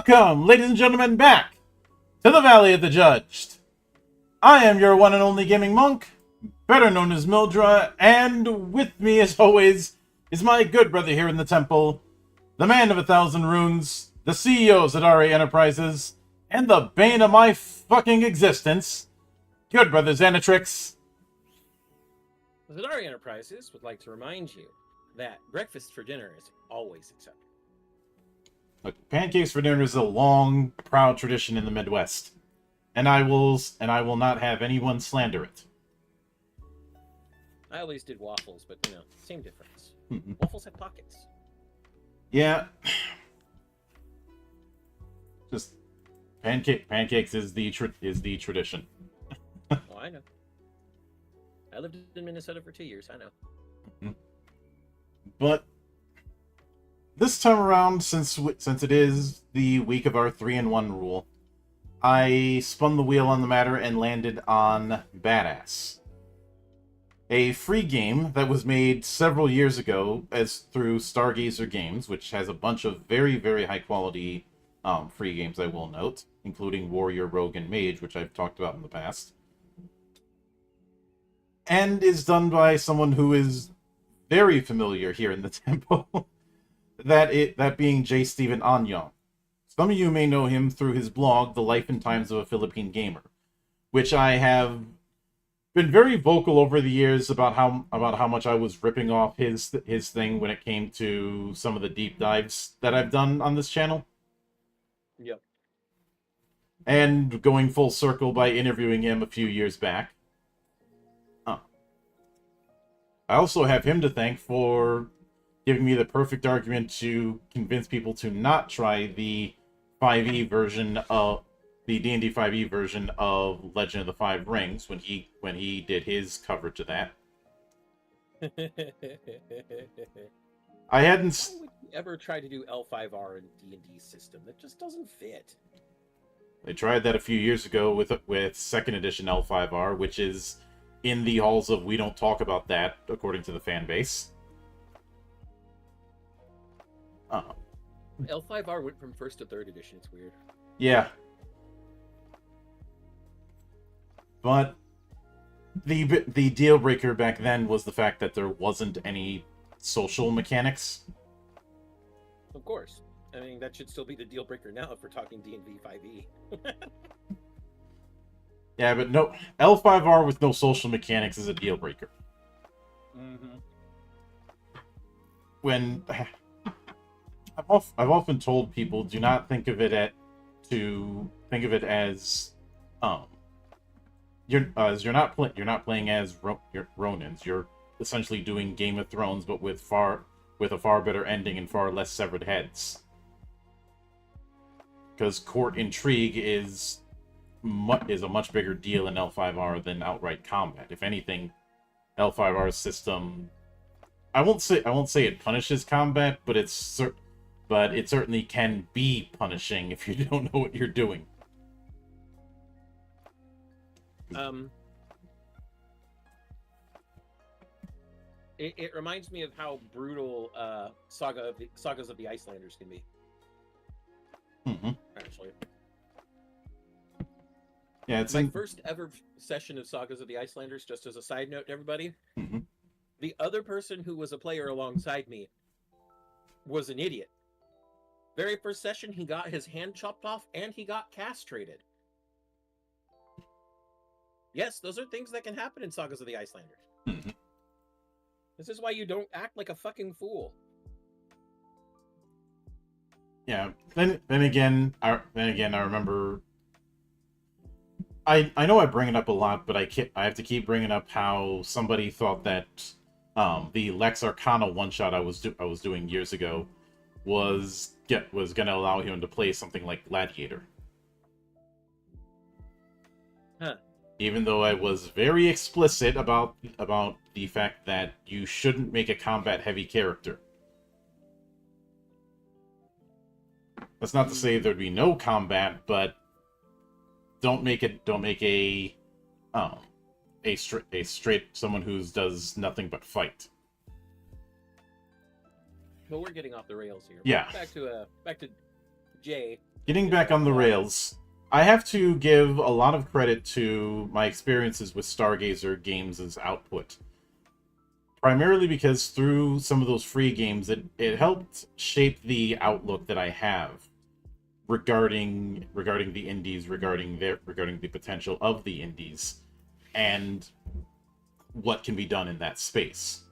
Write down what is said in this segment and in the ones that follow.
Welcome, ladies and gentlemen, back to the Valley of the Judged. I am your one and only gaming monk, better known as Mildra, and with me, as always, is my good brother here in the temple, the man of 1,000 runes, the CEO of Zadari Enterprises, and the bane of my fucking existence, good brother Xanatrix. Zadari Enterprises would like to remind you that breakfast for dinner is always acceptable. Look, pancakes for dinner is a long, proud tradition in the Midwest, and I will not have anyone slander it. I always did waffles, but same difference. Waffles have pockets. Yeah, just pancakes is the tradition. Oh, I know. I lived in Minnesota for 2 years. I know. But this time around, since it is the week of our 3-in-1 rule, I spun the wheel on the matter and landed on Badass, a free game that was made several years ago through Stargazer Games, which has a bunch of very, very high quality free games, I will note, including Warrior, Rogue, and Mage, which I've talked about in the past, and is done by someone who is very familiar here in the temple, that being J. Stephen Anyong. Some of you may know him through his blog, The Life and Times of a Philippine Gamer, which I have been very vocal over the years about how much I was ripping off his thing when it came to some of the deep dives that I've done on this channel. Yep. And going full circle by interviewing him a few years back. I also have him to thank for giving me the perfect argument to convince people to not try the 5e version of the D&D 5e version of Legend of the Five Rings when he did his coverage of that. I hadn't Why would you ever try to do L5R in D&D system? That just doesn't fit. They tried that a few years ago with 2nd edition L5R, which is in the halls of we don't talk about that, according to the fan base. L5R went from 1st to 3rd edition. It's weird. Yeah. But the deal breaker back then was the fact that there wasn't any social mechanics. Of course. I mean, that should still be the deal breaker now if we're talking D&D 5e. Yeah, but no, L5R with no social mechanics is a deal breaker. Mm-hmm. When I've often told people, do not think of it as you're not playing as Ronins. You're essentially doing Game of Thrones, but with a far better ending and far less severed heads. Because court intrigue is a much bigger deal in L5R than outright combat. If anything, L5R's system, I won't say it punishes combat, but it certainly can be punishing if you don't know what you're doing. It reminds me of how brutal Sagas of the Icelanders can be. Mm-hmm. Actually. Yeah, it's my first ever session of Sagas of the Icelanders, just as a side note to everybody. Mm-hmm. The other person who was a player alongside me was an idiot. Very first session, he got his hand chopped off and he got castrated. Yes, those are things that can happen in Sagas of the Icelanders. Mm-hmm. This is why you don't act like a fucking fool. Yeah. Then again, I remember. I know I bring it up a lot, but I have to keep bringing up how somebody thought that the Lex Arcana one shot I was doing years ago was going to allow him to play something like Gladiator. Huh. Even though I was very explicit about the fact that you shouldn't make a combat heavy character. That's not to say there'd be no combat, but don't make a straight someone who does nothing but fight. But we're getting off the rails here. Yeah. Back to Jay. Getting back on the rails, I have to give a lot of credit to my experiences with Stargazer Games' output. Primarily because through some of those free games, it helped shape the outlook that I have regarding the indies, regarding the potential of the indies, and what can be done in that space.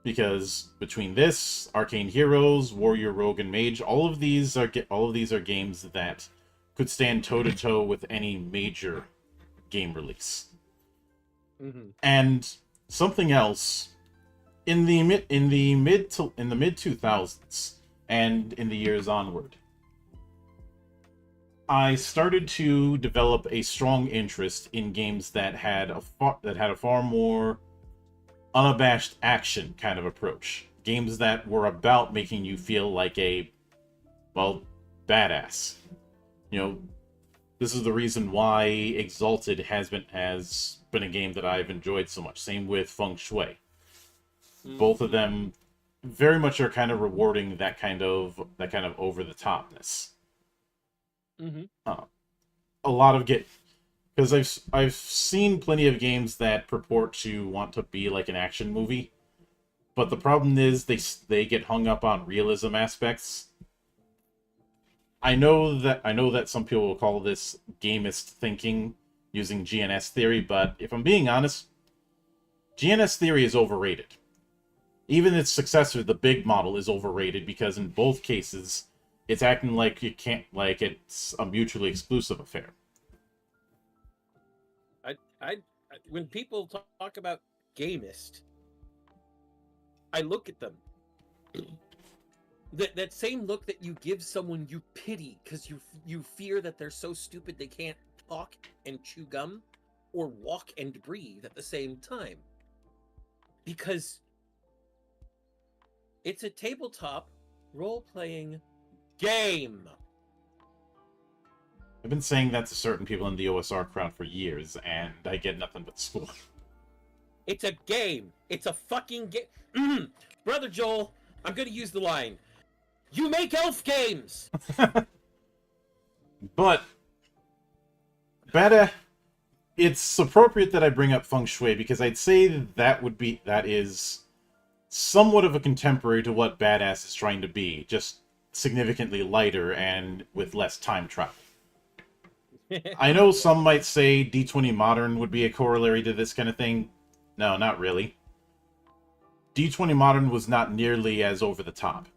Because between this, Arcane Heroes, Warrior, Rogue, and Mage, all of these are games that could stand toe-to-toe with any major game release. Mm-hmm. And something else, in the mid 2000s and in the years onward, I started to develop a strong interest in games that had a far more unabashed action kind of approach. Games that were about making you feel like a, well, badass. You know, this is the reason why Exalted has been a game that I've enjoyed so much. Same with Feng Shui. Both of them very much are kind of rewarding that kind of over the topness. A lot of because I've seen plenty of games that purport to want to be like an action movie, but the problem is they get hung up on realism aspects. I know that some people will call this gamist thinking using GNS theory, but if I'm being honest, GNS theory is overrated. Even its successor, the Big Model, is overrated because in both cases, it's acting like it's a mutually exclusive affair. When people talk about gamist, I look at them. That same look that you give someone you pity because you fear that they're so stupid they can't talk and chew gum or walk and breathe at the same time. Because it's a tabletop role-playing game. I've been saying that to certain people in the OSR crowd for years, and I get nothing but scorn. It's a game. It's a fucking game. Brother Joel, I'm going to use the line. You make elf games! But it's appropriate that I bring up Feng Shui because I'd say that is somewhat of a contemporary to what Badass is trying to be, just significantly lighter and with less time travel. I know some might say D20 Modern would be a corollary to this kind of thing. No, not really. D20 Modern was not nearly as over the top.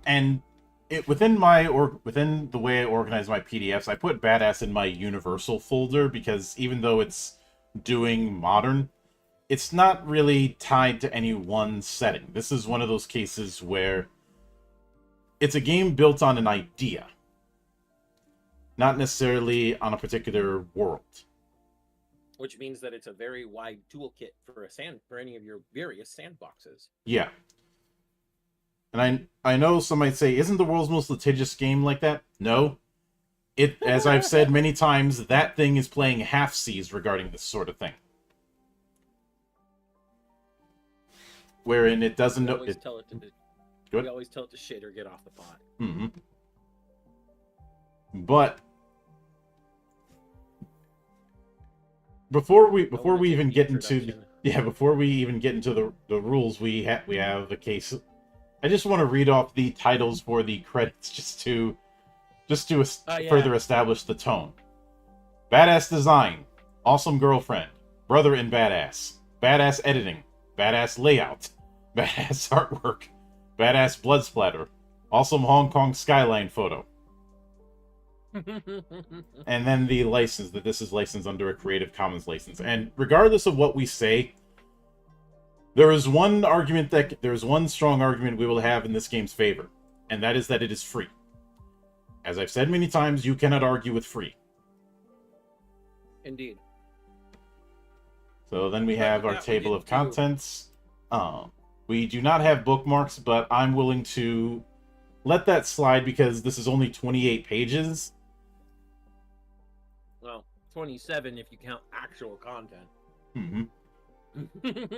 And within the way I organize my PDFs, I put Badass in my Universal folder because even though it's doing Modern, it's not really tied to any one setting. This is one of those cases where it's a game built on an idea, not necessarily on a particular world. Which means that it's a very wide toolkit for any of your various sandboxes. Yeah. And I know some might say, isn't the world's most litigious game like that? No. As I've said many times, that thing is playing half-seas regarding this sort of thing. Wherein it doesn't know... We always tell it to shit or get off the pot. Mm-hmm. But... Before we even get into the rules, we have a case. I just want to read off the titles for the credits just to further establish the tone. Badass design, awesome girlfriend, brother in badass, badass editing, badass layout, badass artwork, badass blood splatter, awesome Hong Kong skyline photo. And then the license, that this is licensed under a Creative Commons license. And regardless of what we say, there's one strong argument we will have in this game's favor, and that is that it is free. As I've said many times, you cannot argue with free. Indeed. So then we have our table of contents. We do not have bookmarks, but I'm willing to let that slide because this is only 28 pages. Well, 27 if you count actual content. Mm-hmm.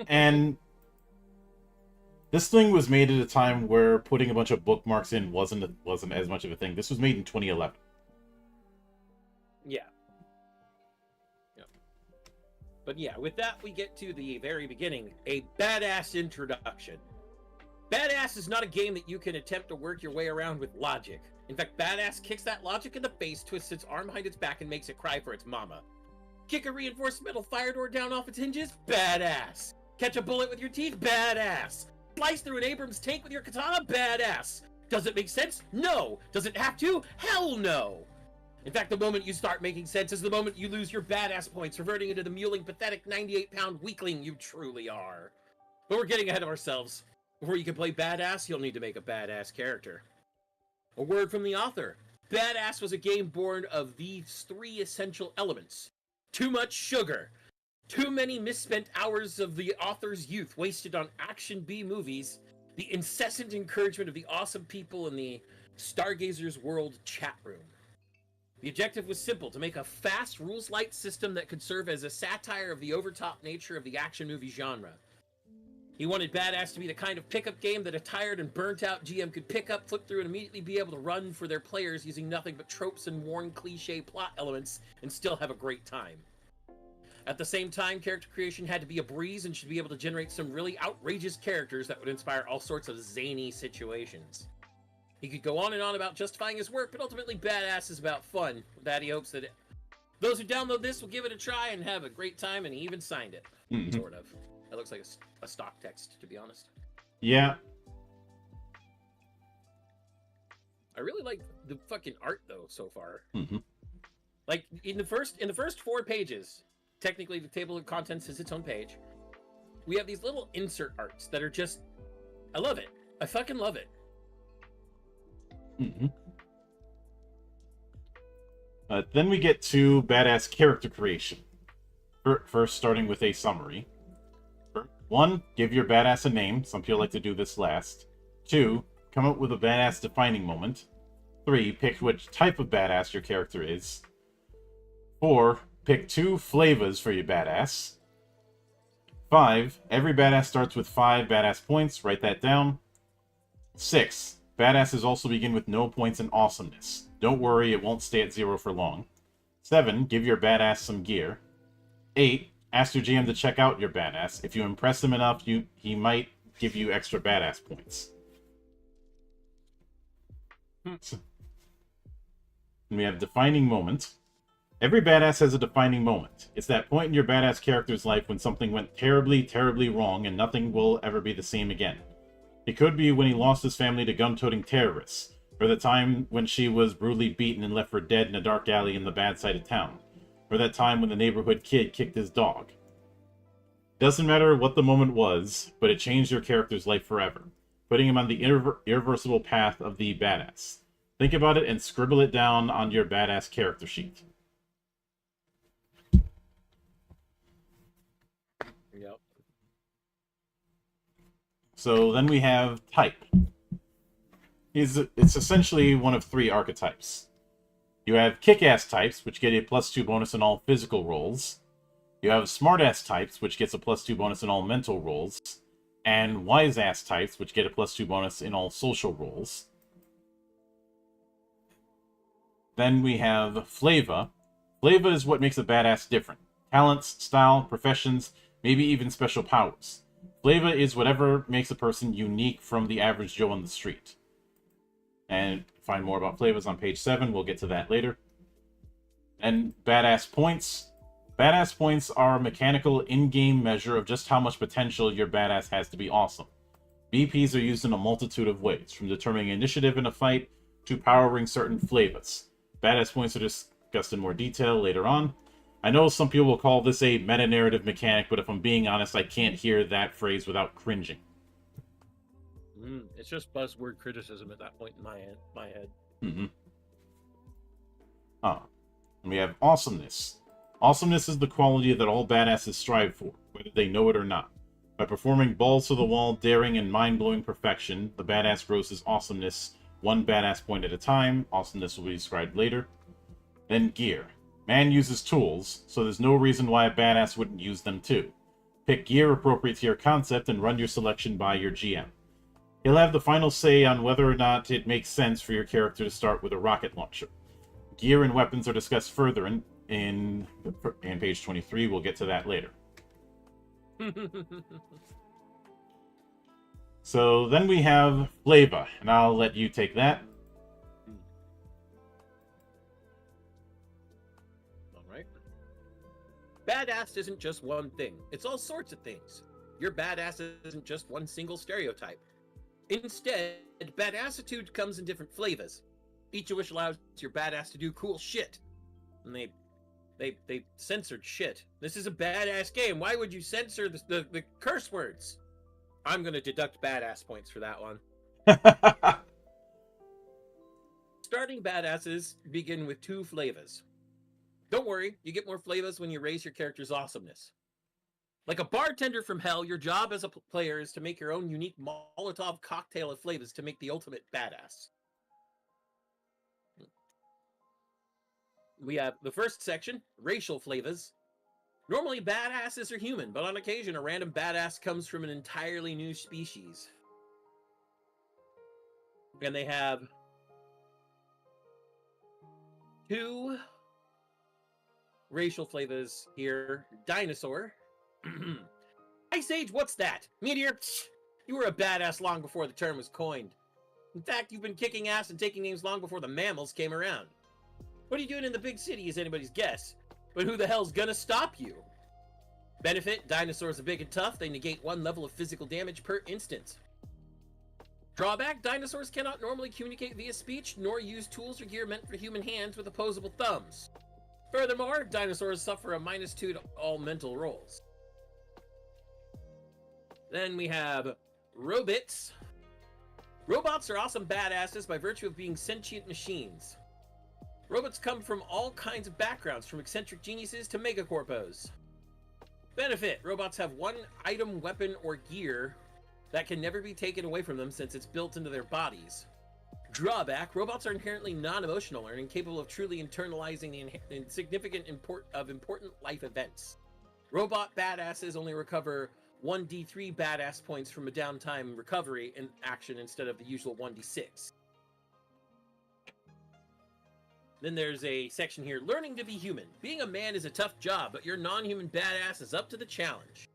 And this thing was made at a time where putting a bunch of bookmarks in wasn't as much of a thing. This was made in 2011. Yeah. But yeah, with that we get to the very beginning, a badass introduction. Badass is not a game that you can attempt to work your way around with logic. In fact, Badass kicks that logic in the face, twists its arm behind its back, and makes it cry for its mama. Kick a reinforced metal fire door down off its hinges? Badass. Catch a bullet with your teeth? Badass. Slice through an Abrams tank with your katana? Badass. Does it make sense? No. Does it have to? Hell no. In fact, the moment you start making sense is the moment you lose your badass points, reverting into the mewling, pathetic 98-pound weakling you truly are. But we're getting ahead of ourselves. Before you can play badass, you'll need to make a badass character. A word from the author. Badass was a game born of these three essential elements. Too much sugar. Too many misspent hours of the author's youth wasted on action B movies. The incessant encouragement of the awesome people in the Stargazers World chat room. The objective was simple, to make a fast, rules-light system that could serve as a satire of the overtop nature of the action movie genre. He wanted Badass to be the kind of pickup game that a tired and burnt-out GM could pick up, flip through, and immediately be able to run for their players using nothing but tropes and worn cliché plot elements and still have a great time. At the same time, character creation had to be a breeze and should be able to generate some really outrageous characters that would inspire all sorts of zany situations. He could go on and on about justifying his work, but ultimately Badass is about fun. With that, he hopes that those who download this will give it a try and have a great time, and he even signed it. Sort of. That looks like a stock text, to be honest. Yeah. I really like the fucking art, though, so far. Mm-hmm. Like, in the first 4 pages, technically the table of contents is its own page, we have these little insert arts that are just... I love it. I fucking love it. Mm-hmm. Then we get to Badass character creation. First, starting with a summary. 1. Give your badass a name. Some people like to do this last. 2. Come up with a badass defining moment. 3. Pick which type of badass your character is. 4. Pick 2 flavors for your badass. 5. Every badass starts with 5 badass points. Write that down. 6. Badasses also begin with no points in awesomeness. Don't worry, it won't stay at 0 for long. 7. Give your badass some gear. 8. Ask your GM to check out your badass. If you impress him enough, he might give you extra badass points. And we have defining moment. Every badass has a defining moment. It's that point in your badass character's life when something went terribly, terribly wrong and nothing will ever be the same again. It could be when he lost his family to gun-toting terrorists, or the time when she was brutally beaten and left for dead in a dark alley in the bad side of town, or that time when the neighborhood kid kicked his dog. Doesn't matter what the moment was, but it changed your character's life forever, putting him on the irreversible path of the badass. Think about it and scribble it down on your badass character sheet. Yep. So then we have type. It's essentially one of 3 archetypes. You have kick-ass types, which get a +2 bonus in all physical rolls. You have smart-ass types, which gets a +2 bonus in all mental rolls. And wise-ass types, which get a +2 bonus in all social rolls. Then we have flavor. Flavor is what makes a badass different. Talents, style, professions, maybe even special powers. Flavor is whatever makes a person unique from the average Joe on the street. And find more about flavors on page 7. We'll get to that later. And badass points. Badass points are a mechanical in-game measure of just how much potential your badass has to be awesome. BPs are used in a multitude of ways, from determining initiative in a fight to powering certain flavors. Badass points are discussed in more detail later on. I know some people will call this a meta-narrative mechanic, but if I'm being honest, I can't hear that phrase without cringing. It's just buzzword criticism at that point in my head. Mm-hmm. And we have awesomeness. Awesomeness is the quality that all badasses strive for, whether they know it or not. By performing balls-to-the-wall, daring, and mind-blowing perfection, the badass grows his awesomeness 1 badass point at a time. Awesomeness will be described later. Then gear. Man uses tools, so there's no reason why a badass wouldn't use them too. Pick gear appropriate to your concept and run your selection by your GM. He'll have the final say on whether or not it makes sense for your character to start with a rocket launcher. Gear and weapons are discussed further in page 23. We'll get to that later. So then we have flavor, and I'll let you take that. Alright. Badass isn't just one thing. It's all sorts of things. Your badass isn't just one single stereotype. Instead, badassitude comes in different flavors, each of which allows your badass to do cool shit. And they censored shit. This is a badass game. Why would you censor the curse words? I'm gonna deduct badass points for that one. Starting badasses begin with 2 flavors. Don't worry, you get more flavors when you raise your character's awesomeness. Like a bartender from hell, your job as a player is to make your own unique Molotov cocktail of flavors to make the ultimate badass. We have the first section, racial flavors. Normally, badasses are human, but on occasion, a random badass comes from an entirely new species. And they have 2 racial flavors here. Dinosaur. Ice Age, what's that? Meteor, psh, you were a badass long before the term was coined. In fact, you've been kicking ass and taking names long before the mammals came around. What are you doing in the big city is anybody's guess, but who the hell's gonna stop you? Benefit, dinosaurs are big and tough. They negate 1 level of physical damage per instance. Drawback, dinosaurs cannot normally communicate via speech, nor use tools or gear meant for human hands with opposable thumbs. Furthermore, dinosaurs suffer a -2 to all mental rolls. Then we have robots. Robots are awesome badasses by virtue of being sentient machines. Robots come from all kinds of backgrounds, from eccentric geniuses to megacorpos. Benefit, robots have 1 item, weapon, or gear that can never be taken away from them since it's built into their bodies. Drawback, robots are inherently non-emotional and incapable of truly internalizing the significant important life events. Robot badasses only recover 1d3 badass points from a downtime recovery in action instead of the usual 1d6. Then there's a section here, learning to be human. Being a man is a tough job, but your non-human badass is up to the challenge.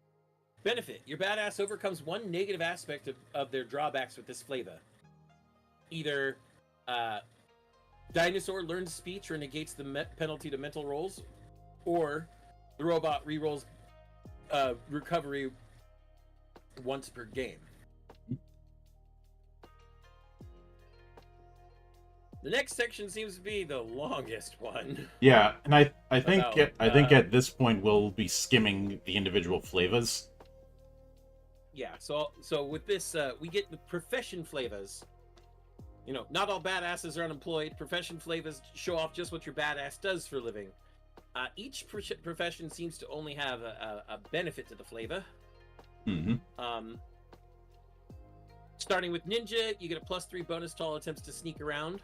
Benefit, your badass overcomes 1 negative aspect of their drawbacks with this flavor. Either dinosaur learns speech or negates the penalty to mental rolls, or the robot rerolls recovery once per game. The next section seems to be the longest one. Yeah, and I think About, I think at this point we'll be skimming the individual flavors. Yeah, so with this, we get the profession flavors. You know, not all badasses are unemployed. Profession flavors show off just what your badass does for a living. Each profession seems to only have a benefit to the flavor. Mm-hmm. Starting with ninja, you get a +3 bonus to all attempts to sneak around.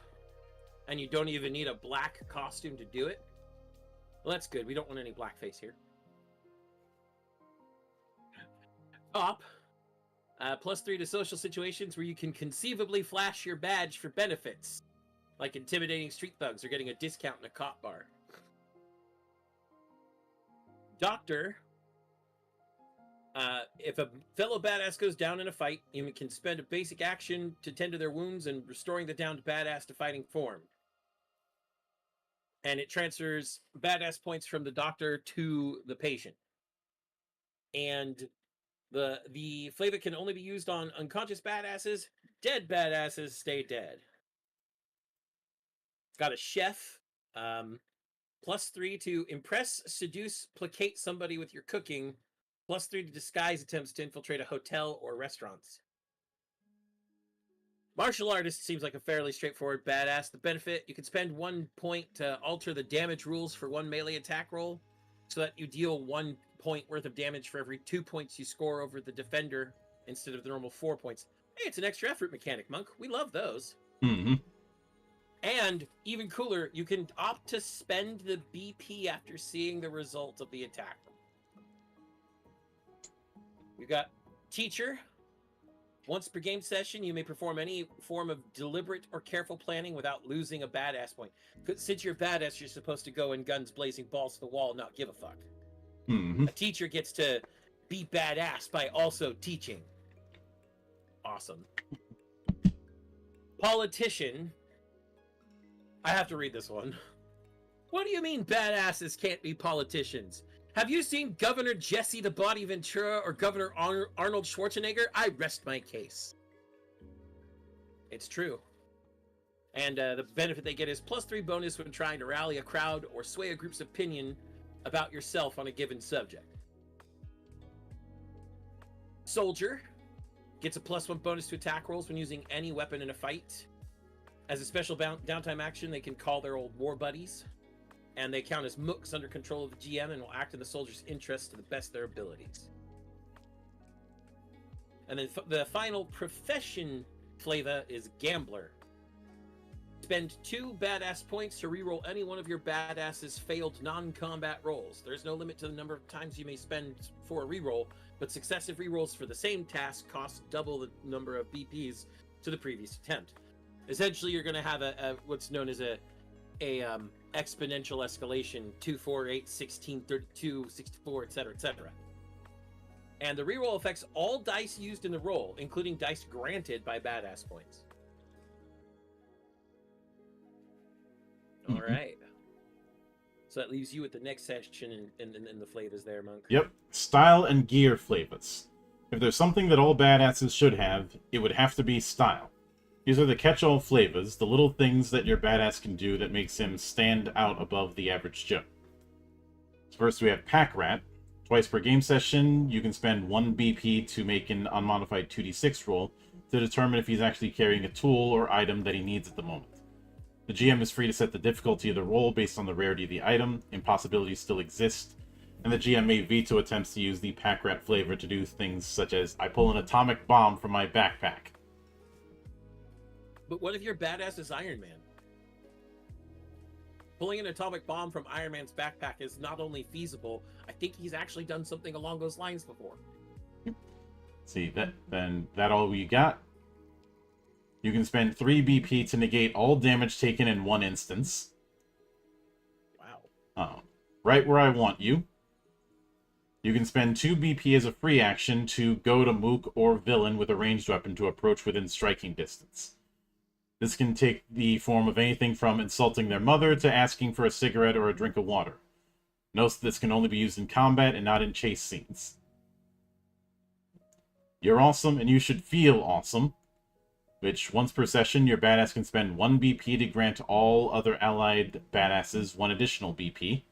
And you don't even need a black costume to do it. Well, that's good. We don't want any blackface here. Top. +3 to social situations where you can conceivably flash your badge for benefits. Like intimidating street thugs or getting a discount in a cop bar. Doctor. If a fellow badass goes down in a fight, you can spend a basic action to tend to their wounds and restoring the downed badass to fighting form. And it transfers badass points from the doctor to the patient. And the flavor can only be used on unconscious badasses. Dead badasses stay dead. Got a chef. +3 to impress, seduce, placate somebody with your cooking. +3 to disguise attempts to infiltrate a hotel or restaurants. Martial artist seems like a fairly straightforward badass. The benefit, you can spend 1 point to alter the damage rules for 1 melee attack roll, so that you deal 1 point worth of damage for every 2 points you score over the defender instead of the normal 4 points. Hey, it's an extra effort mechanic, Monk. We love those. Mm-hmm. And even cooler, you can opt to spend the BP after seeing the result of the attack. We've got teacher. Once per game session, you may perform any form of deliberate or careful planning without losing a badass point. Since you're badass, you're supposed to go in guns blazing, balls to the wall, and not give a fuck. Mm-hmm. A teacher gets to be badass by also teaching. Awesome. Politician. I have to read this one. What do you mean badasses can't be politicians? Have you seen Governor Jesse the Body Ventura or Governor Arnold Schwarzenegger? I rest my case. It's true. And the benefit they get is +3 bonus when trying to rally a crowd or sway a group's opinion about yourself on a given subject. Soldier gets a +1 bonus to attack rolls when using any weapon in a fight. As a special downtime action, they can call their old war buddies, and they count as mooks under control of the GM and will act in the soldier's interest to the best of their abilities. And then the final profession flavor is Gambler. Spend 2 badass points to reroll any one of your badass's failed non-combat rolls. There's no limit to the number of times you may spend for a reroll, but successive rerolls for the same task cost double the number of BPs to the previous attempt. Essentially, you're going to have a what's known as a exponential escalation: 2, 4, 8, 16, 32, 64, etc., etc. And the reroll affects all dice used in the roll, including dice granted by badass points. All right. So that leaves you with the next section in the flavors there, Monk. Yep. Style and gear flavors. If there's something that all badasses should have, it would have to be style. These are the catch-all flavors, the little things that your badass can do that makes him stand out above the average Joe. So first we have Pack Rat. Twice per game session, you can spend 1 BP to make an unmodified 2d6 roll to determine if he's actually carrying a tool or item that he needs at the moment. The GM is free to set the difficulty of the roll based on the rarity of the item. Impossibilities still exist, and the GM may veto attempts to use the Pack Rat flavor to do things such as, I pull an atomic bomb from my backpack. But what if your badass is Iron Man? Pulling an atomic bomb from Iron Man's backpack is not only feasible, I think he's actually done something along those lines before. See, that all you got? You can spend 3 BP to negate all damage taken in one instance. Wow. Right where I want you. You can spend 2 BP as a free action to go to Mook or Villain with a ranged weapon to approach within striking distance. This can take the form of anything from insulting their mother to asking for a cigarette or a drink of water. Note that this can only be used in combat and not in chase scenes. You're awesome and you should feel awesome, which once per session your badass can spend 1 BP to grant all other allied badasses 1 additional BP.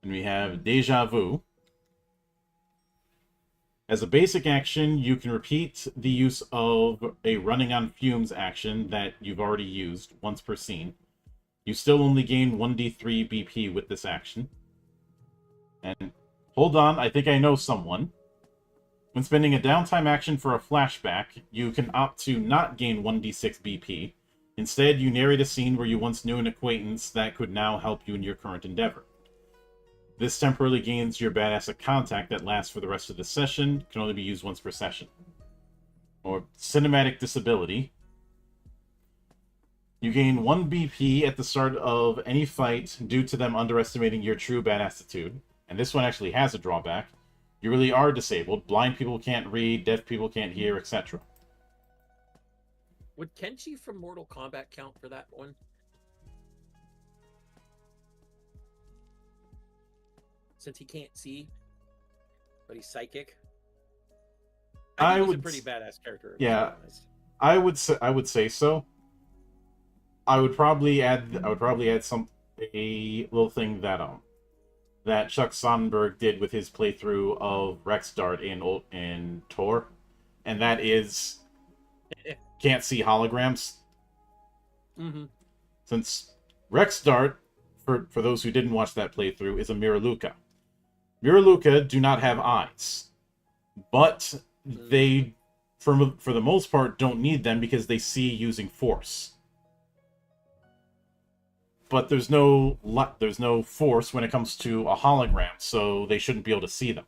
And we have Deja Vu. As a basic action, you can repeat the use of a running on fumes action that you've already used once per scene. You still only gain 1d3 BP with this action. And hold on, I think I know someone. When spending a downtime action for a flashback, you can opt to not gain 1d6 BP. Instead, you narrate a scene where you once knew an acquaintance that could now help you in your current endeavor. This temporarily gains your badass a contact that lasts for the rest of the session, can only be used once per session. Or Cinematic Disability. You gain 1 BP at the start of any fight due to them underestimating your true badassitude. And this one actually has a drawback. You really are disabled. Blind people can't read, deaf people can't hear, etc. Would Kenshi from Mortal Kombat count for that one? Since he can't see, but he's psychic. I think he's a pretty badass character. Yeah, I would say so. I would probably add a little thing that Chuck Sonnenberg did with his playthrough of Rexdart in Tor, and that is can't see holograms. Mm-hmm. Since Rexdart, for those who didn't watch that playthrough, is a Miraluka. Miraluka do not have eyes, but they, for the most part, don't need them because they see using force. But there's no force when it comes to a hologram, so they shouldn't be able to see them.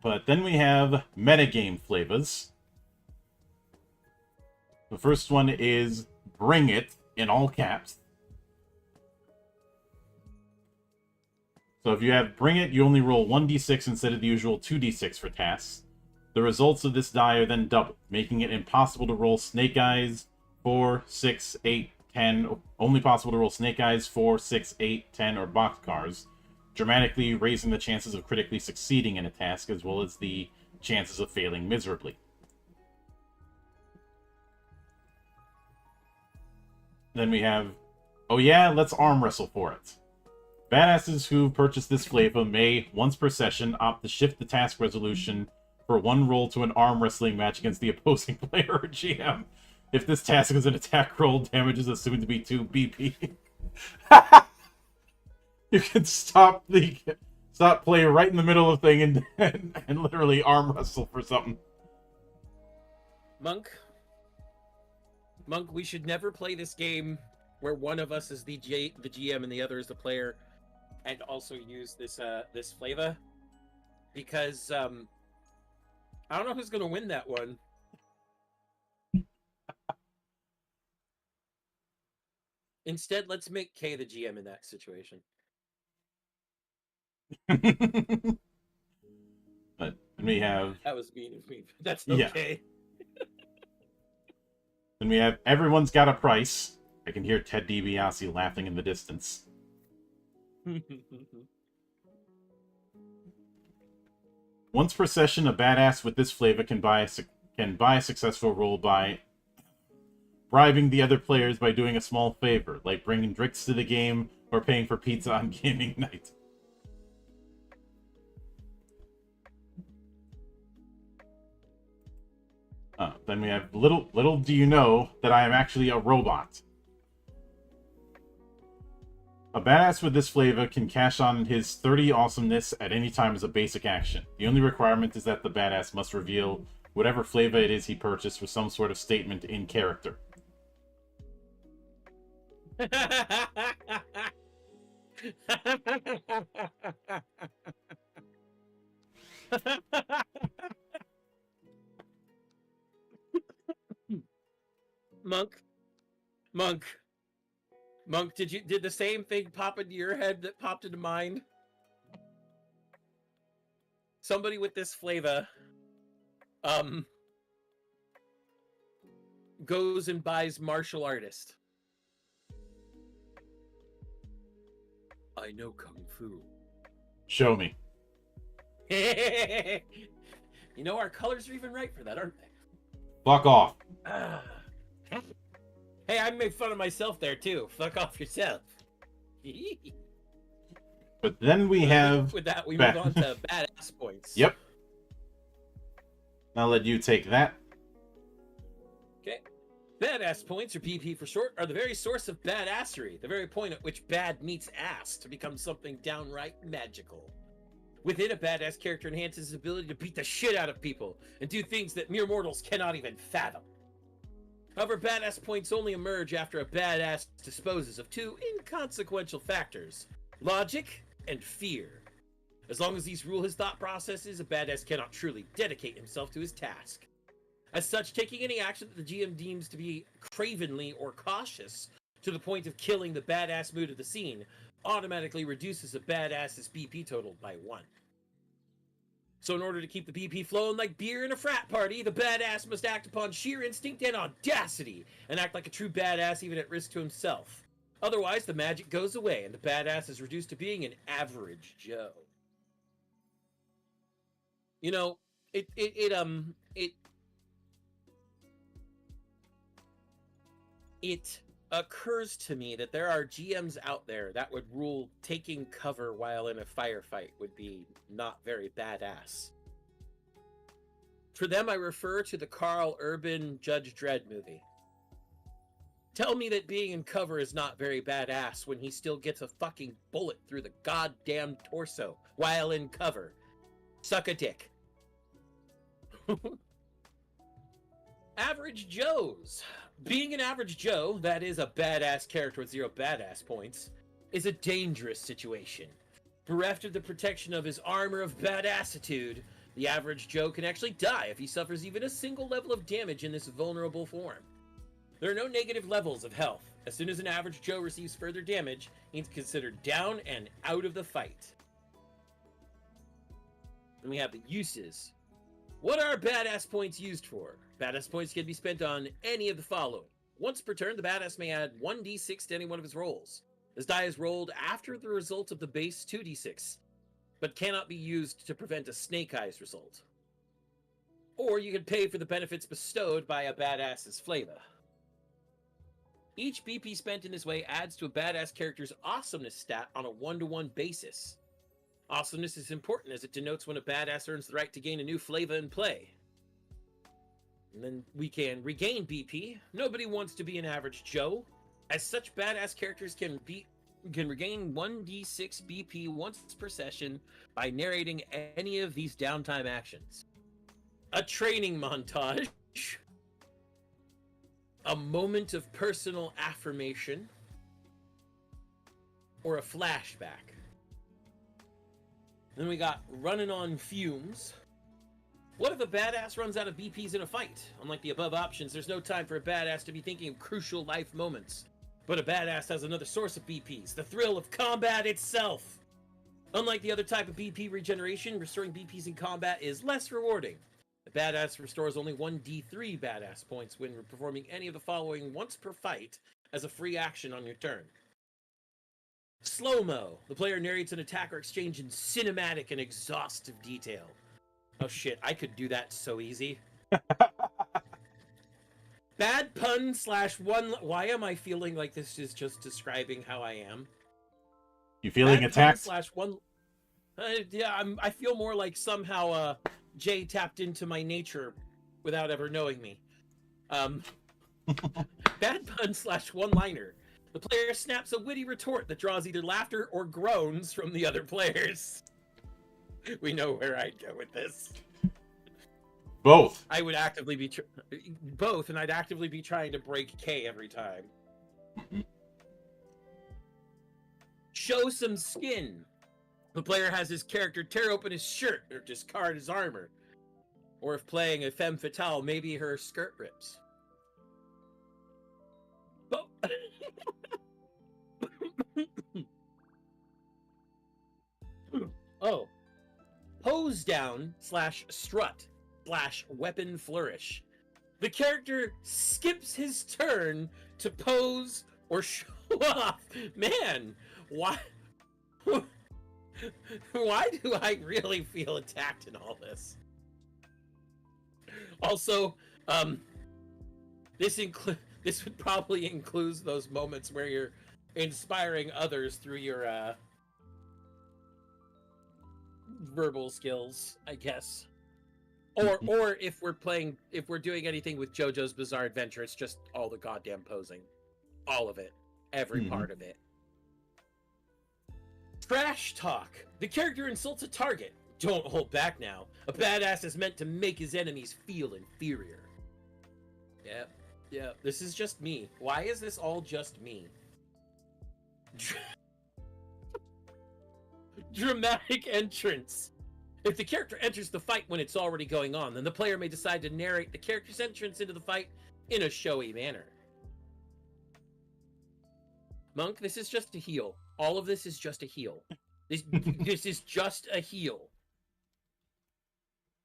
But then we have metagame flavors. The first one is Bring It, in all caps. So if you have Bring It, you only roll 1d6 instead of the usual 2d6 for tasks. The results of this die are then doubled, making it impossible to roll Snake Eyes 4, 6, 8, 10. Only possible to roll Snake Eyes 4, 6, 8, 10, or boxcars, dramatically raising the chances of critically succeeding in a task as well as the chances of failing miserably. Then we have, oh yeah, let's arm wrestle for it. Badasses who purchase this flavor may, once per session, opt to shift the task resolution for one roll to an arm wrestling match against the opposing player or GM. If this task is an attack roll, damage is assumed to be 2 BP. You can stop play right in the middle of thing and literally arm wrestle for something. Monk, we should never play this game where one of us is the GM and the other is the player, and also use this this flavor, because I don't know who's gonna win that one. Instead, let's make Kay the GM in that situation. But we have... That was mean of me, but that's okay. Yeah. Then we have Everyone's Got a Price. I can hear Ted DiBiase laughing in the distance. Once per session, a badass with this flavor can buy a successful roll by bribing the other players by doing a small favor, like bringing drinks to the game or paying for pizza on gaming night. Then we have little do you know that I am actually a robot. A badass with this flavor can cash on his 30 awesomeness at any time as a basic action. The only requirement is that the badass must reveal whatever flavor it is he purchased with some sort of statement in character. Monk, did the same thing pop into your head that popped into mine? Somebody with this flavor goes and buys martial artist. I know kung fu. Show me. You know, our colors are even right for that, aren't they? Fuck off. Hey, I made fun of myself there too. Fuck off yourself. But then we have... With that, we move on to badass points. Yep. I'll let you take that. Okay. Badass points, or BP for short, are the very source of badassery, the very point at which bad meets ass to become something downright magical. Within, a badass character enhances his ability to beat the shit out of people and do things that mere mortals cannot even fathom. However, badass points only emerge after a badass disposes of two inconsequential factors: logic and fear. As long as these rule his thought processes, a badass cannot truly dedicate himself to his task. As such, taking any action that the GM deems to be cravenly or cautious to the point of killing the badass mood of the scene automatically reduces a badass's BP total by 1. So in order to keep the BP flowing like beer in a frat party, the badass must act upon sheer instinct and audacity, and act like a true badass even at risk to himself. Otherwise, the magic goes away, and the badass is reduced to being an average Joe. You know, it occurs to me that there are GMs out there that would rule taking cover while in a firefight would be not very badass. For them, I refer to the Carl Urban Judge Dredd movie. Tell me that being in cover is not very badass when he still gets a fucking bullet through the goddamn torso while in cover. Suck a dick. Average Joes. Being an average Joe, that is a badass character with 0 badass points, is a dangerous situation. Bereft of the protection of his armor of badassitude, the average Joe can actually die if he suffers even a single level of damage in this vulnerable form. There are no negative levels of health. As soon as an average Joe receives further damage, he's considered down and out of the fight. Then we have the uses. What are badass points used for? Badass points can be spent on any of the following. Once per turn, the badass may add 1d6 to any one of his rolls. This die is rolled after the result of the base 2d6, but cannot be used to prevent a snake eyes result. Or you can pay for the benefits bestowed by a badass's flavor. Each BP spent in this way adds to a badass character's awesomeness stat on a 1-to-1 basis. Awesomeness is important as it denotes when a badass earns the right to gain a new flavor in play. And then we can regain BP. Nobody wants to be an average Joe. As such, badass characters can regain 1d6 BP once per session by narrating any of these downtime actions. A training montage. A moment of personal affirmation. Or a flashback. Then we got running on fumes. What if a badass runs out of BPs in a fight? Unlike the above options, there's no time for a badass to be thinking of crucial life moments. But a badass has another source of BPs, the thrill of combat itself. Unlike the other type of BP regeneration, restoring BPs in combat is less rewarding. The badass restores only 1d3 badass points when performing any of the following once per fight as a free action on your turn. Slow-mo. The player narrates an attack or exchange in cinematic and exhaustive detail. Oh shit, I could do that so easy. Bad pun / one... Why am I feeling like this is just describing how I am? You feeling Bad attacked? pun / one... yeah, I feel more like somehow Jay tapped into my nature without ever knowing me. Bad pun / one-liner. The player snaps a witty retort that draws either laughter or groans from the other players. We know where I'd go with this. Both. I would actively be both, and I'd actively be trying to break K every time. Show some skin. The player has his character tear open his shirt or discard his armor. Or if playing a femme fatale, maybe her skirt rips. Oh. Pose down / strut / weapon flourish. The character skips his turn to pose or show off. Man, why? Why do I really feel attacked in all this? Also, this would probably include those moments where you're inspiring others through your verbal skills, I guess. Or if we're doing anything with JoJo's Bizarre Adventure, it's just all the goddamn posing. All of it. Every part of it. Trash talk. The character insults a target. Don't hold back now. A badass is meant to make his enemies feel inferior. Yep. This is just me. Why is this all just me? Dramatic entrance. If the character enters the fight when it's already going on, then the player may decide to narrate the character's entrance into the fight in a showy manner. Monk, this is just a heal. All of this is just a heal. This is just a heal.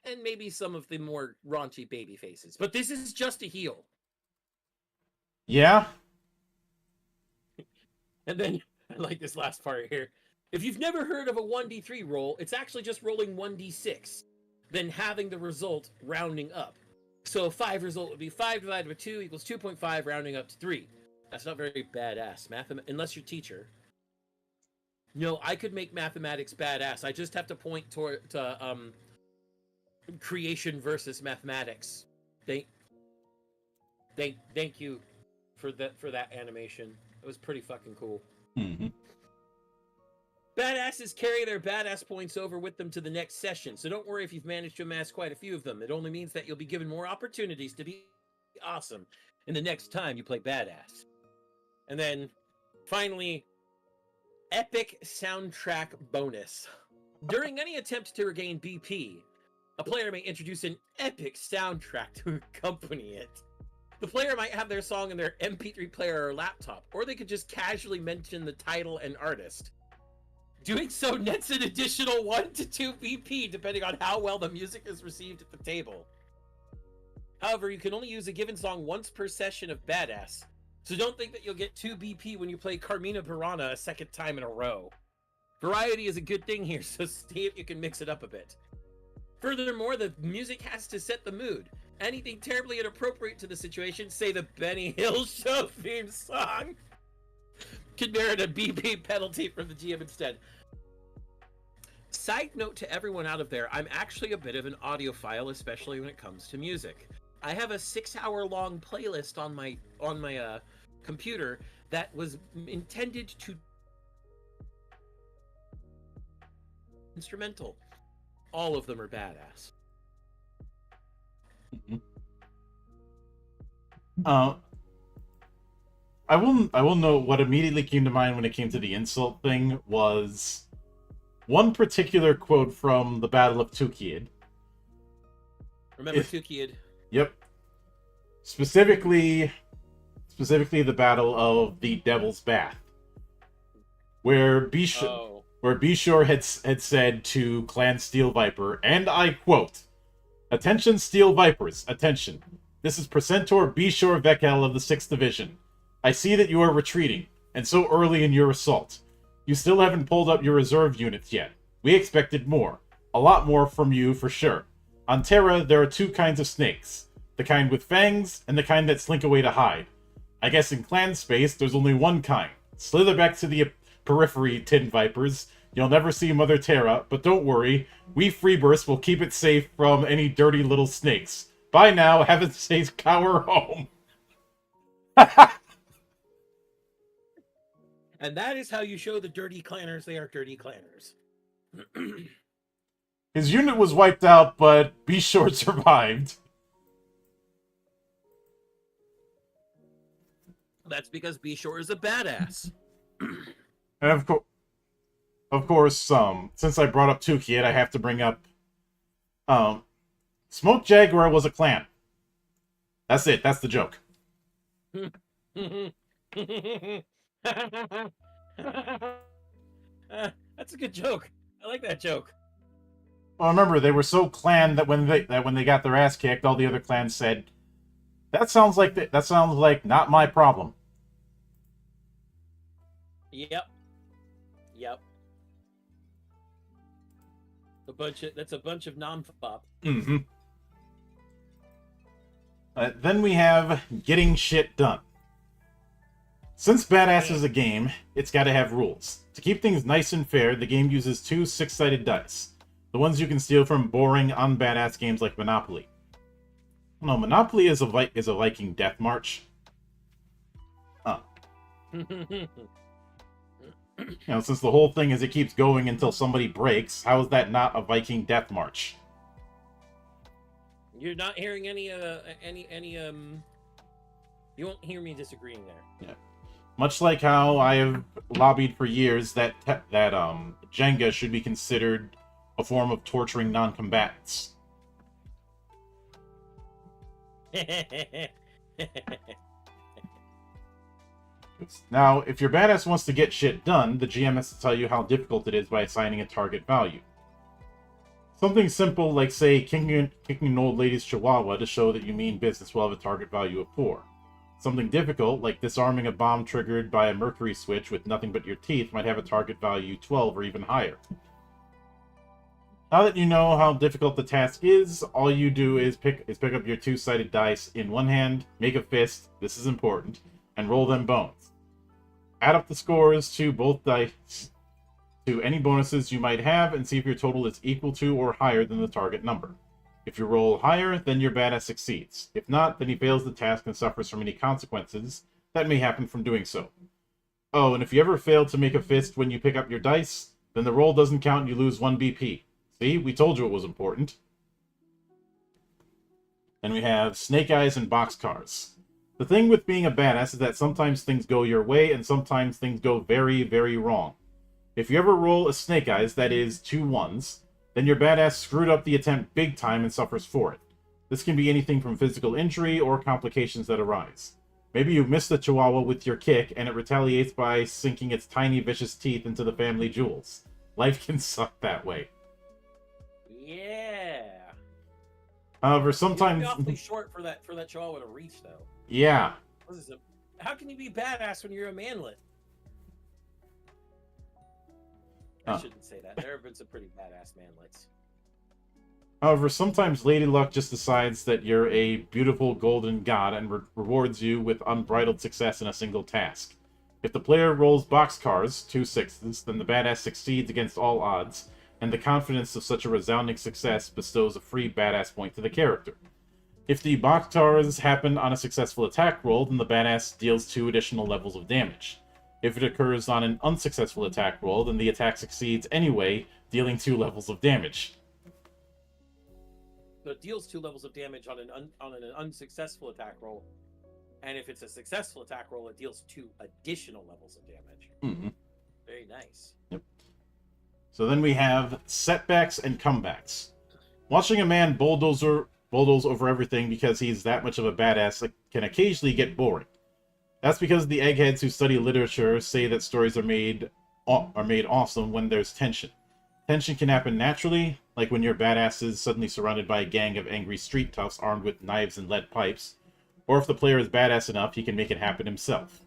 And maybe some of the more raunchy baby faces. But this is just a heal. Yeah? And then, I like this last part here. If you've never heard of a 1d3 roll, it's actually just rolling 1d6, then having the result rounding up. So a 5 result would be 5 divided by 2 equals 2.5, rounding up to 3. That's not very badass, unless you're teacher. No, I could make mathematics badass. I just have to point to creation versus mathematics. Thank you for that animation. It was pretty fucking cool. Mm-hmm. Badasses carry their badass points over with them to the next session, so don't worry if you've managed to amass quite a few of them. It only means that you'll be given more opportunities to be awesome in the next time you play badass. And then, finally, epic soundtrack bonus. During any attempt to regain BP, a player may introduce an epic soundtrack to accompany it. The player might have their song in their MP3 player or laptop, or they could just casually mention the title and artist. Doing so nets an additional 1 to 2 BP, depending on how well the music is received at the table. However, you can only use a given song once per session of Badass, so don't think that you'll get 2 BP when you play Carmina Burana a second time in a row. Variety is a good thing here, so see if you can mix it up a bit. Furthermore, the music has to set the mood. anything terribly inappropriate to the situation, say the Benny Hill Show theme song, could merit a BP penalty from the GM instead. Side note to everyone out of there, I'm actually a bit of an audiophile, especially when it comes to music. I have a 6-hour-long playlist on my computer that was intended to instrumental. All of them are badass. I will note what immediately came to mind when it came to the insult thing was one particular quote from the Battle of Tukid. Remember Tukid? Yep. Specifically the Battle of the Devil's Bath, where Bishor had said to Clan Steel Viper, and I quote, "Attention, Steel Vipers, attention. This is Precentor Bishor Vekel of the 6th Division. I see that you are retreating, and so early in your assault. You still haven't pulled up your reserve units yet. We expected more. A lot more from you, for sure. On Terra, there are 2 kinds of snakes. The kind with fangs, and the kind that slink away to hide. I guess in clan space, there's only one kind. Slither back to the periphery, Tin Vipers. You'll never see Mother Terra, but don't worry. We Freebursts will keep it safe from any dirty little snakes. Bye now, have a safe cower home." And that is how you show the dirty clanners they are dirty clanners. His unit was wiped out, but Bishor survived. That's because Bishor is a badass. And of course, since I brought up Tukid, I have to bring up, Smoke Jaguar was a clan. That's it. That's the joke. That's a good joke. I like that joke. Well, remember, they were so clan that when they got their ass kicked, all the other clans said, that sounds like not my problem. Yep. That's a bunch of non-fop. Mm-hmm. Then we have getting shit done. Since Badass is a game, it's got to have rules. To keep things nice and fair, the game uses 2 6-sided dice. The ones you can steal from boring, unbadass games like Monopoly. No, Monopoly is a Viking death march. Since the whole thing is it keeps going until somebody breaks, how is that not a Viking death march? You're not hearing any you won't hear me disagreeing there. Yeah. Much like how I have lobbied for years that Jenga should be considered a form of torturing non-combatants. Now, if your badass wants to get shit done, the GM has to tell you how difficult it is by assigning a target value. Something simple like, say, kicking an old lady's chihuahua to show that you mean business will have a target value of 4. Something difficult, like disarming a bomb triggered by a mercury switch with nothing but your teeth, might have a target value 12 or even higher. Now that you know how difficult the task is, all you do is pick up your 2-sided dice in one hand, make a fist, this is important, and roll them bones. Add up the scores to both dice to any bonuses you might have and see if your total is equal to or higher than the target number. If you roll higher, then your badass succeeds. If not, then he fails the task and suffers from any consequences that may happen from doing so. Oh, and if you ever fail to make a fist when you pick up your dice, then the roll doesn't count and you lose 1 BP. See, we told you it was important. Then we have Snake Eyes and Boxcars. The thing with being a badass is that sometimes things go your way and sometimes things go very, very wrong. If you ever roll a Snake Eyes, that is 2 1s, then your badass screwed up the attempt big time and suffers for it. This can be anything from physical injury or complications that arise. Maybe you missed the chihuahua with your kick and it retaliates by sinking its tiny vicious teeth into the family jewels. Life can suck that way. Yeah. However, sometimes... You're awfully short for that chihuahua to reach, though. Yeah. How can you be badass when you're a manlet? I shouldn't say that. There have been some pretty badass manlets. However, sometimes Lady Luck just decides that you're a beautiful golden god and rewards you with unbridled success in a single task. If the player rolls boxcars, 2 sixes, then the badass succeeds against all odds, and the confidence of such a resounding success bestows a free badass point to the character. If the boxcars happen on a successful attack roll, then the badass deals 2 additional levels of damage. If it occurs on an unsuccessful attack roll, then the attack succeeds anyway, dealing 2 levels of damage. So it deals 2 levels of damage on an unsuccessful attack roll, and if it's a successful attack roll, it deals 2 additional levels of damage. Mm-hmm. Very nice. Yep. So then we have setbacks and comebacks. Watching a man bulldoze over everything because he's that much of a badass can occasionally get boring. That's because the eggheads who study literature say that stories are made awesome when there's tension. Tension can happen naturally, like when your badass is suddenly surrounded by a gang of angry street toughs armed with knives and lead pipes, or if the player is badass enough, he can make it happen himself.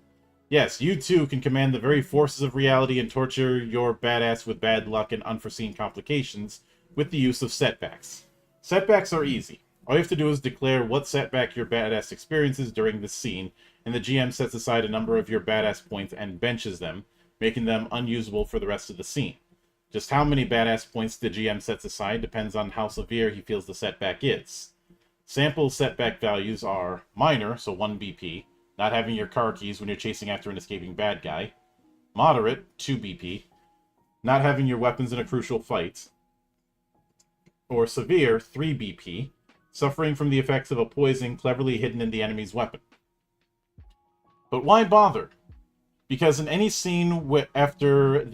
Yes, you too can command the very forces of reality and torture your badass with bad luck and unforeseen complications with the use of setbacks. Setbacks are easy. All you have to do is declare what setback your badass experiences during the scene, and the GM sets aside a number of your badass points and benches them, making them unusable for the rest of the scene. Just how many badass points the GM sets aside depends on how severe he feels the setback is. Sample setback values are minor, so 1 BP, not having your car keys when you're chasing after an escaping bad guy; moderate, 2 BP, not having your weapons in a crucial fight; or severe, 3 BP, suffering from the effects of a poison cleverly hidden in the enemy's weapon. But why bother? Because in any scene after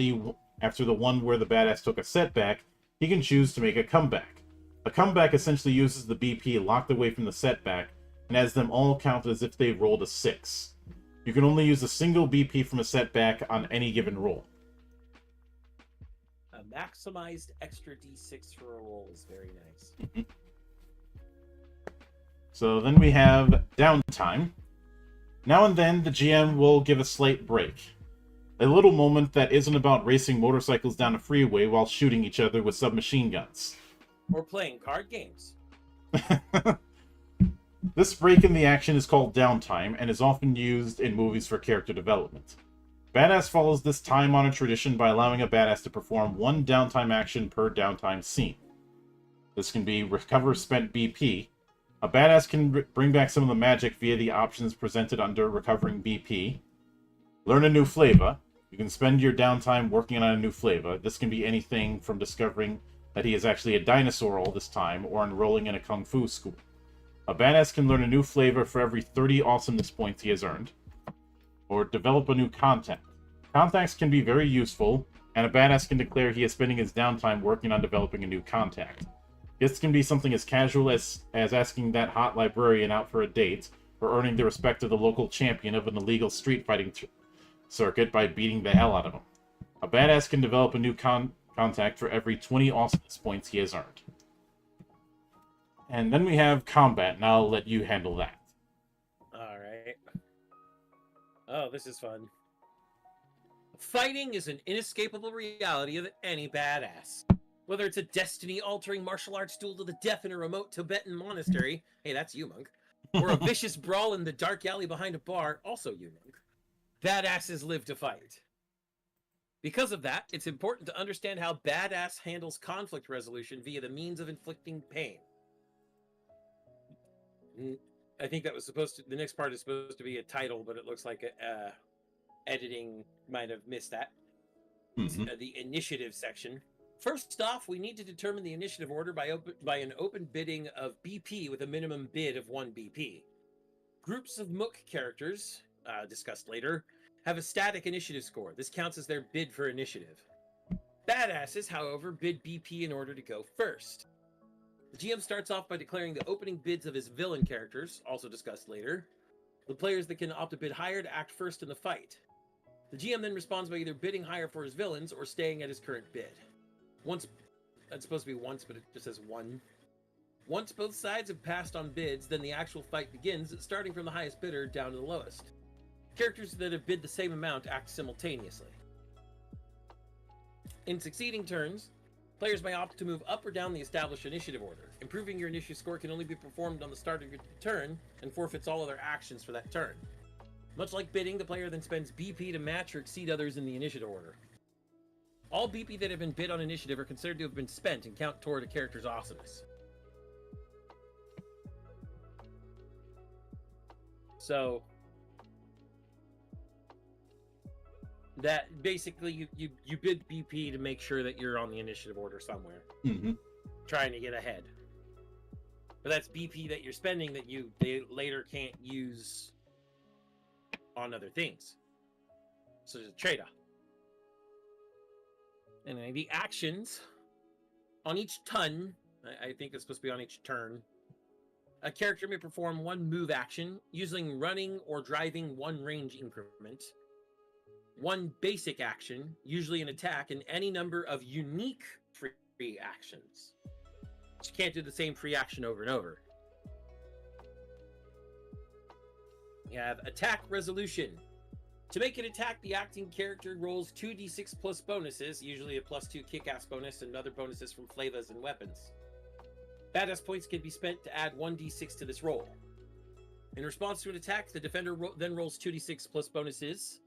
the one where the badass took a setback, he can choose to make a comeback. A comeback essentially uses the BP locked away from the setback and has them all count as if they've rolled a 6. You can only use a single BP from a setback on any given roll. A maximized extra D6 for a roll is very nice. So then we have downtime. Now and then, the GM will give a slight break. A little moment that isn't about racing motorcycles down a freeway while shooting each other with submachine guns. Or playing card games. This break in the action is called downtime and is often used in movies for character development. Badass follows this time-honored tradition by allowing a badass to perform 1 downtime action per downtime scene. This can be recover spent BP. A badass can bring back some of the magic via the options presented under recovering BP. Learn a new flavor. You can spend your downtime working on a new flavor. This can be anything from discovering that he is actually a dinosaur all this time, or enrolling in a kung fu school. A badass can learn a new flavor for every 30 awesomeness points he has earned. Or develop a new contact. Contacts can be very useful, and a badass can declare he is spending his downtime working on developing a new contact. This can be something as casual as asking that hot librarian out for a date, or earning the respect of the local champion of an illegal street fighting circuit by beating the hell out of him. A badass can develop a new contact for every 20 awesomeness points he has earned. And then we have combat, and I'll let you handle that. Alright. Oh, this is fun. Fighting is an inescapable reality of any badass. Whether it's a destiny-altering martial arts duel to the death in a remote Tibetan monastery, hey, that's you, monk, or a vicious brawl in the dark alley behind a bar, also you, monk, badasses live to fight. Because of that, it's important to understand how badass handles conflict resolution via the means of inflicting pain. I think that was the next part is supposed to be a title, but it looks like editing might have missed that. The initiative section. First off, we need to determine the initiative order by an open bidding of BP with a minimum bid of 1 BP. Groups of Mook characters, discussed later, have a static initiative score. This counts as their bid for initiative. Badasses, however, bid BP in order to go first. The GM starts off by declaring the opening bids of his villain characters, also discussed later. The players that can opt to bid higher to act first in the fight. The GM then responds by either bidding higher for his villains or staying at his current bid. That's supposed to be once, but it just says 1. Once both sides have passed on bids, then the actual fight begins, starting from the highest bidder down to the lowest. Characters that have bid the same amount act simultaneously. In succeeding turns, Players may opt to move up or down the established initiative order. Improving your initiative score can only be performed on the start of your turn and forfeits all other actions for that turn. Much like bidding, the player then spends BP to match or exceed others in the initiative order. All BP that have been bid on initiative are considered to have been spent and count toward a character's awesomeness. So that basically you bid BP to make sure that you're on the initiative order somewhere, trying to get ahead. But that's BP that you're spending that they later can't use on other things. So there's a trade-off. Anyway, the actions on each turn, I think it's supposed to be on each turn. A character may perform one move action, using running or driving one range increment, one basic action, usually an attack, and any number of unique free actions. You can't do the same free action over and over. You have attack resolution. To make an attack, the acting character rolls 2d6 plus bonuses, usually a +2 kick-ass bonus and other bonuses from flavors and weapons. Badass points can be spent to add 1d6 to this roll. In response to an attack, the defender then rolls 2d6 plus bonuses,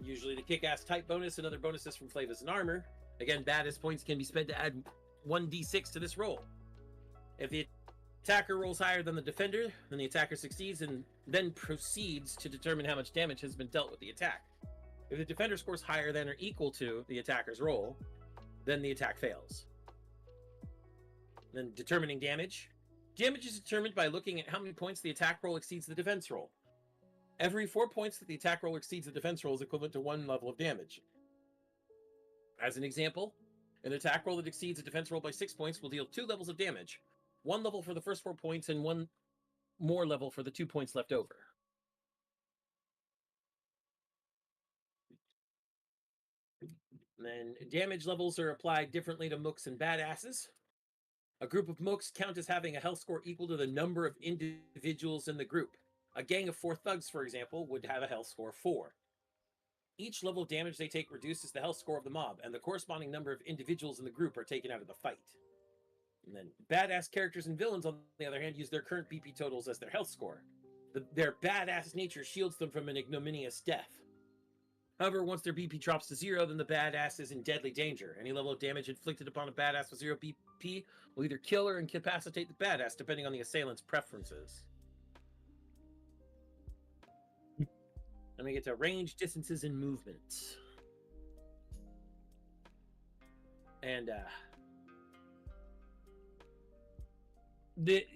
usually the kick-ass type bonus and other bonuses from flavors and armor. Again, badass points can be spent to add 1d6 to this roll. If the attacker rolls higher than the defender, then the attacker succeeds and then proceeds to determine how much damage has been dealt with the attack. If the defender scores higher than or equal to the attacker's roll, then the attack fails. Then determining damage. Damage is determined by looking at how many points the attack roll exceeds the defense roll. Every 4 points that the attack roll exceeds the defense roll is equivalent to 1 level of damage. As an example, an attack roll that exceeds a defense roll by 6 points will deal 2 levels of damage. 1 level for the first 4 points and 1 more level for the 2 points left over. And then damage levels are applied differently to mooks and badasses. A group of mooks count as having a health score equal to the number of individuals in the group. A gang of 4 thugs, for example, would have a health score of 4. Each level of damage they take reduces the health score of the mob, and the corresponding number of individuals in the group are taken out of the fight. And then badass characters and villains, on the other hand, use their current BP totals as their health score. Their badass nature shields them from an ignominious death. However, once their BP drops to 0, then the badass is in deadly danger. Any level of damage inflicted upon a badass with 0 BP will either kill or incapacitate the badass, depending on the assailant's preferences. Then we get to range, distances, and movement. And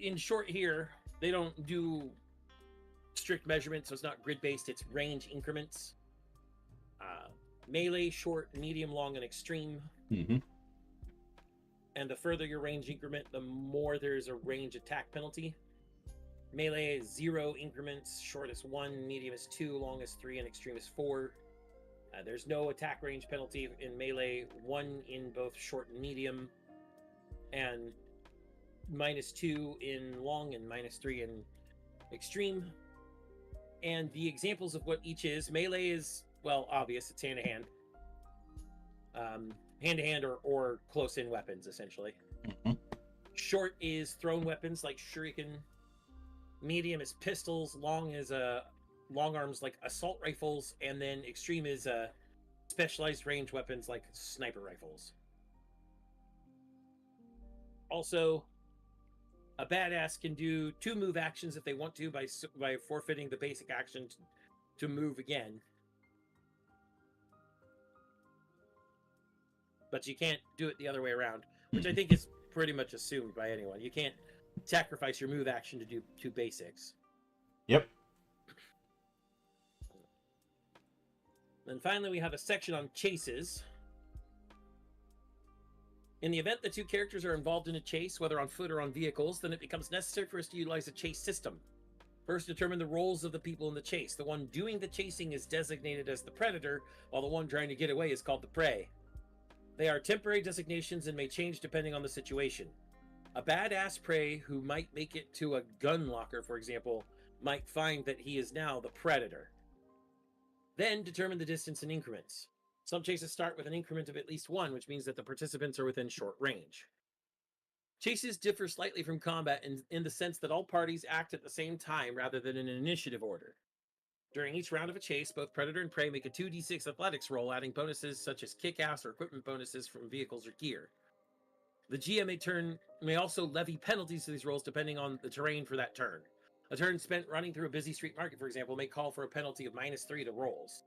in short here, they don't do strict measurements, so it's not grid-based, it's range increments. Melee, short, medium, long, and extreme. And the further your range increment, the more there's a range attack penalty. Melee is 0 increments, short is 1, medium is 2, long is 3, and extreme is 4. There's no attack range penalty in melee, 1 in both short and medium, and -2 in long and -3 in extreme. And the examples of what each is, melee is, well, obvious, it's hand-to-hand. Hand-to-hand or close-in weapons, essentially. Short is thrown weapons like shuriken. Medium is pistols. Long is long arms like assault rifles. And then extreme is specialized range weapons like sniper rifles. Also, a badass can do 2 move actions if they want to by forfeiting the basic action to move again. But you can't do it the other way around, which I think is pretty much assumed by anyone. You can't sacrifice your move action to do 2 basics. Yep. Then finally, we have a section on chases. In the event the 2 characters are involved in a chase, whether on foot or on vehicles, then it becomes necessary for us to utilize a chase system. First, determine the roles of the people in the chase. The one doing the chasing is designated as the predator, while the one trying to get away is called the prey. They are temporary designations and may change depending on the situation. A badass prey who might make it to a gun locker, for example, might find that he is now the predator. Then determine the distance in increments. Some chases start with an increment of at least 1, which means that the participants are within short range. Chases differ slightly from combat in the sense that all parties act at the same time rather than in an initiative order. During each round of a chase, both predator and prey make a 2d6 athletics roll, adding bonuses such as kick-ass or equipment bonuses from vehicles or gear. The GM may also levy penalties to these rolls depending on the terrain for that turn. A turn spent running through a busy street market, for example, may call for a penalty of -3 to rolls.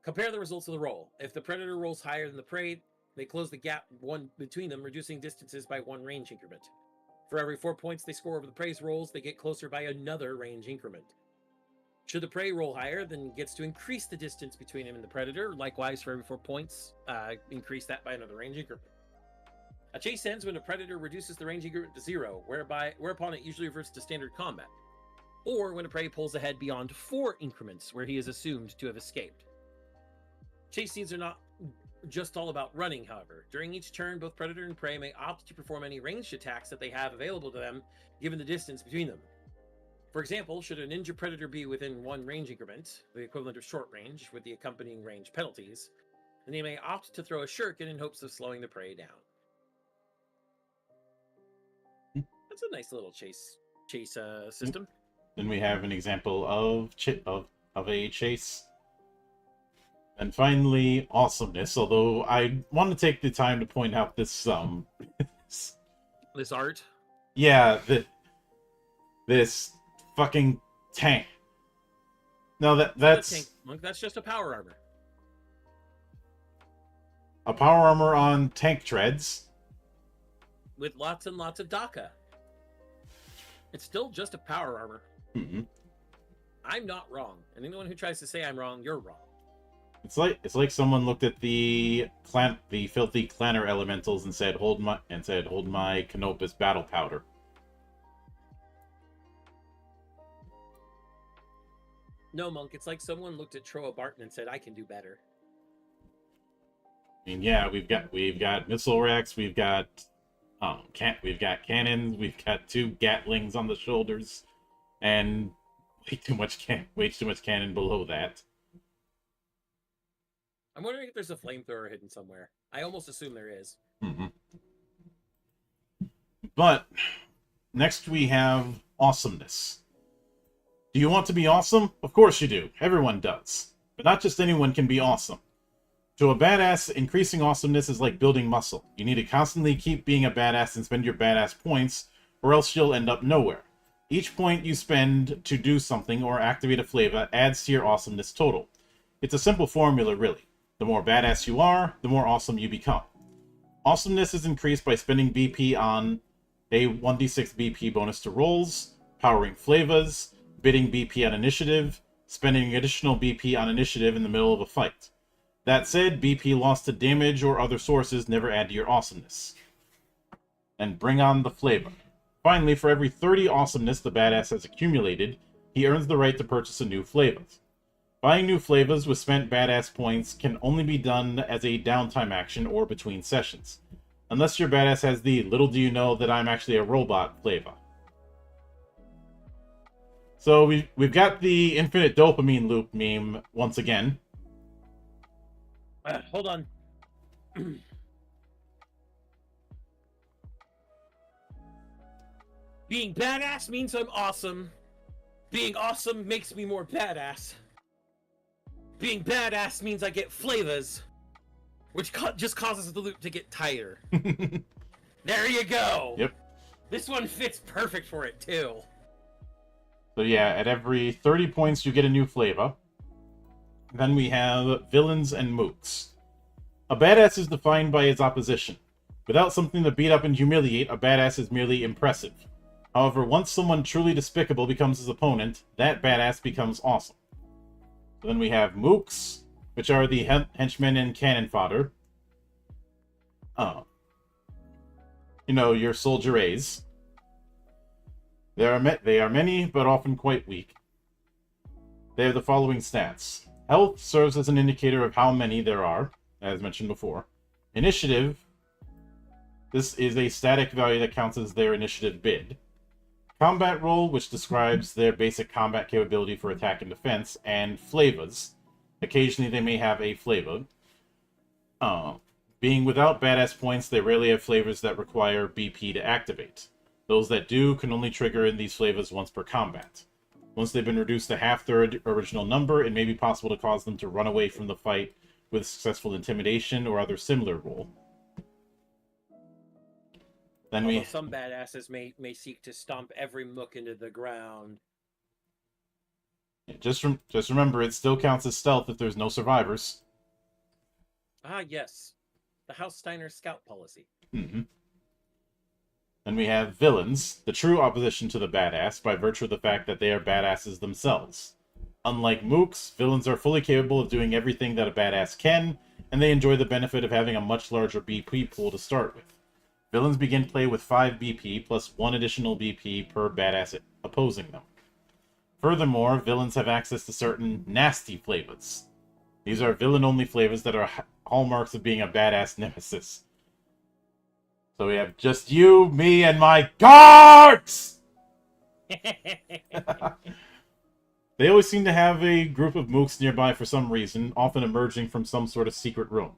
Compare the results of the roll. If the predator rolls higher than the prey, they close the gap between them, reducing distances by 1 range increment. For every 4 points they score over the prey's rolls, they get closer by another range increment. Should the prey roll higher, then gets to increase the distance between him and the predator. Likewise, for every 4 points, increase that by another range increment. A chase ends when a predator reduces the range increment to 0, whereupon it usually reverts to standard combat. Or when a prey pulls ahead beyond 4 increments, where he is assumed to have escaped. Chase scenes are not just all about running, however. During each turn, both predator and prey may opt to perform any ranged attacks that they have available to them, given the distance between them. For example, should a ninja predator be within 1 range increment, the equivalent of short range, with the accompanying range penalties, then they may opt to throw a shuriken in hopes of slowing the prey down. That's a nice little chase system. Then we have an example of a chase. And finally, awesomeness. Although I want to take the time to point out this This art. Yeah, this fucking tank. No, that's tank monk. That's just a power armor. A power armor on tank treads with lots and lots of DACA. It's still just a power armor. Mm-hmm. I'm not wrong, and anyone who tries to say I'm wrong, you're wrong. It's like someone looked at the filthy clanner elementals and said, "Hold my Canopus battle powder." No, Monk. It's like someone looked at Troa Barton and said, "I can do better." I mean, yeah, we've got missile racks, we've got cannons, we've got 2 Gatlings on the shoulders, and way too much cannon below that. I'm wondering if there's a flamethrower hidden somewhere. I almost assume there is. Mm-hmm. But next we have awesomeness. Do you want to be awesome? Of course you do. Everyone does. But not just anyone can be awesome. To a badass, increasing awesomeness is like building muscle. You need to constantly keep being a badass and spend your badass points, or else you'll end up nowhere. Each point you spend to do something or activate a flavor adds to your awesomeness total. It's a simple formula, really. The more badass you are, the more awesome you become. Awesomeness is increased by spending BP on a 1d6 BP bonus to rolls, powering flavors, bidding BP on initiative, spending additional BP on initiative in the middle of a fight. That said, BP lost to damage or other sources never add to your awesomeness. And bring on the flavor. Finally, for every 30 awesomeness the badass has accumulated, he earns the right to purchase a new flavor. Buying new flavors with spent badass points can only be done as a downtime action or between sessions. Unless your badass has the "little do you know that I'm actually a robot" flavor. So we've got the infinite dopamine loop meme once again. Hold on. Being badass means I'm awesome. Being awesome makes me more badass. Being badass means I get flavors, which just causes the loop to get tighter. There you go. Yep. This one fits perfect for it, too. So yeah, at every 30 points you get a new flavor. Then we have villains and mooks. A badass is defined by its opposition. Without something to beat up and humiliate, a badass is merely impressive. However, once someone truly despicable becomes his opponent, that badass becomes awesome. So then we have mooks, which are the henchmen and cannon fodder. Your soldier A's. They are many, but often quite weak. They have the following stats. Health serves as an indicator of how many there are, as mentioned before. Initiative. This is a static value that counts as their initiative bid. Combat roll, which describes their basic combat capability for attack and defense. And flavors. Occasionally they may have a flavor. Being without badass points, they rarely have flavors that require BP to activate. Those that do can only trigger in these flavors once per combat. Once they've been reduced to half their original number, it may be possible to cause them to run away from the fight with successful intimidation or other similar role. Then Although some badasses may seek to stomp every mook into the ground. just remember, it still counts as stealth if there's no survivors. Ah, yes. The House Steiner scout policy. Mm-hmm. Then we have villains, the true opposition to the badass by virtue of the fact that they are badasses themselves. Unlike mooks, villains are fully capable of doing everything that a badass can, and they enjoy the benefit of having a much larger BP pool to start with. Villains begin play with 5 BP plus 1 additional BP per badass opposing them. Furthermore, villains have access to certain nasty flavors. These are villain-only flavors that are hallmarks of being a badass nemesis. So we have just you, me, and my guards! They always seem to have a group of mooks nearby for some reason, often emerging from some sort of secret room.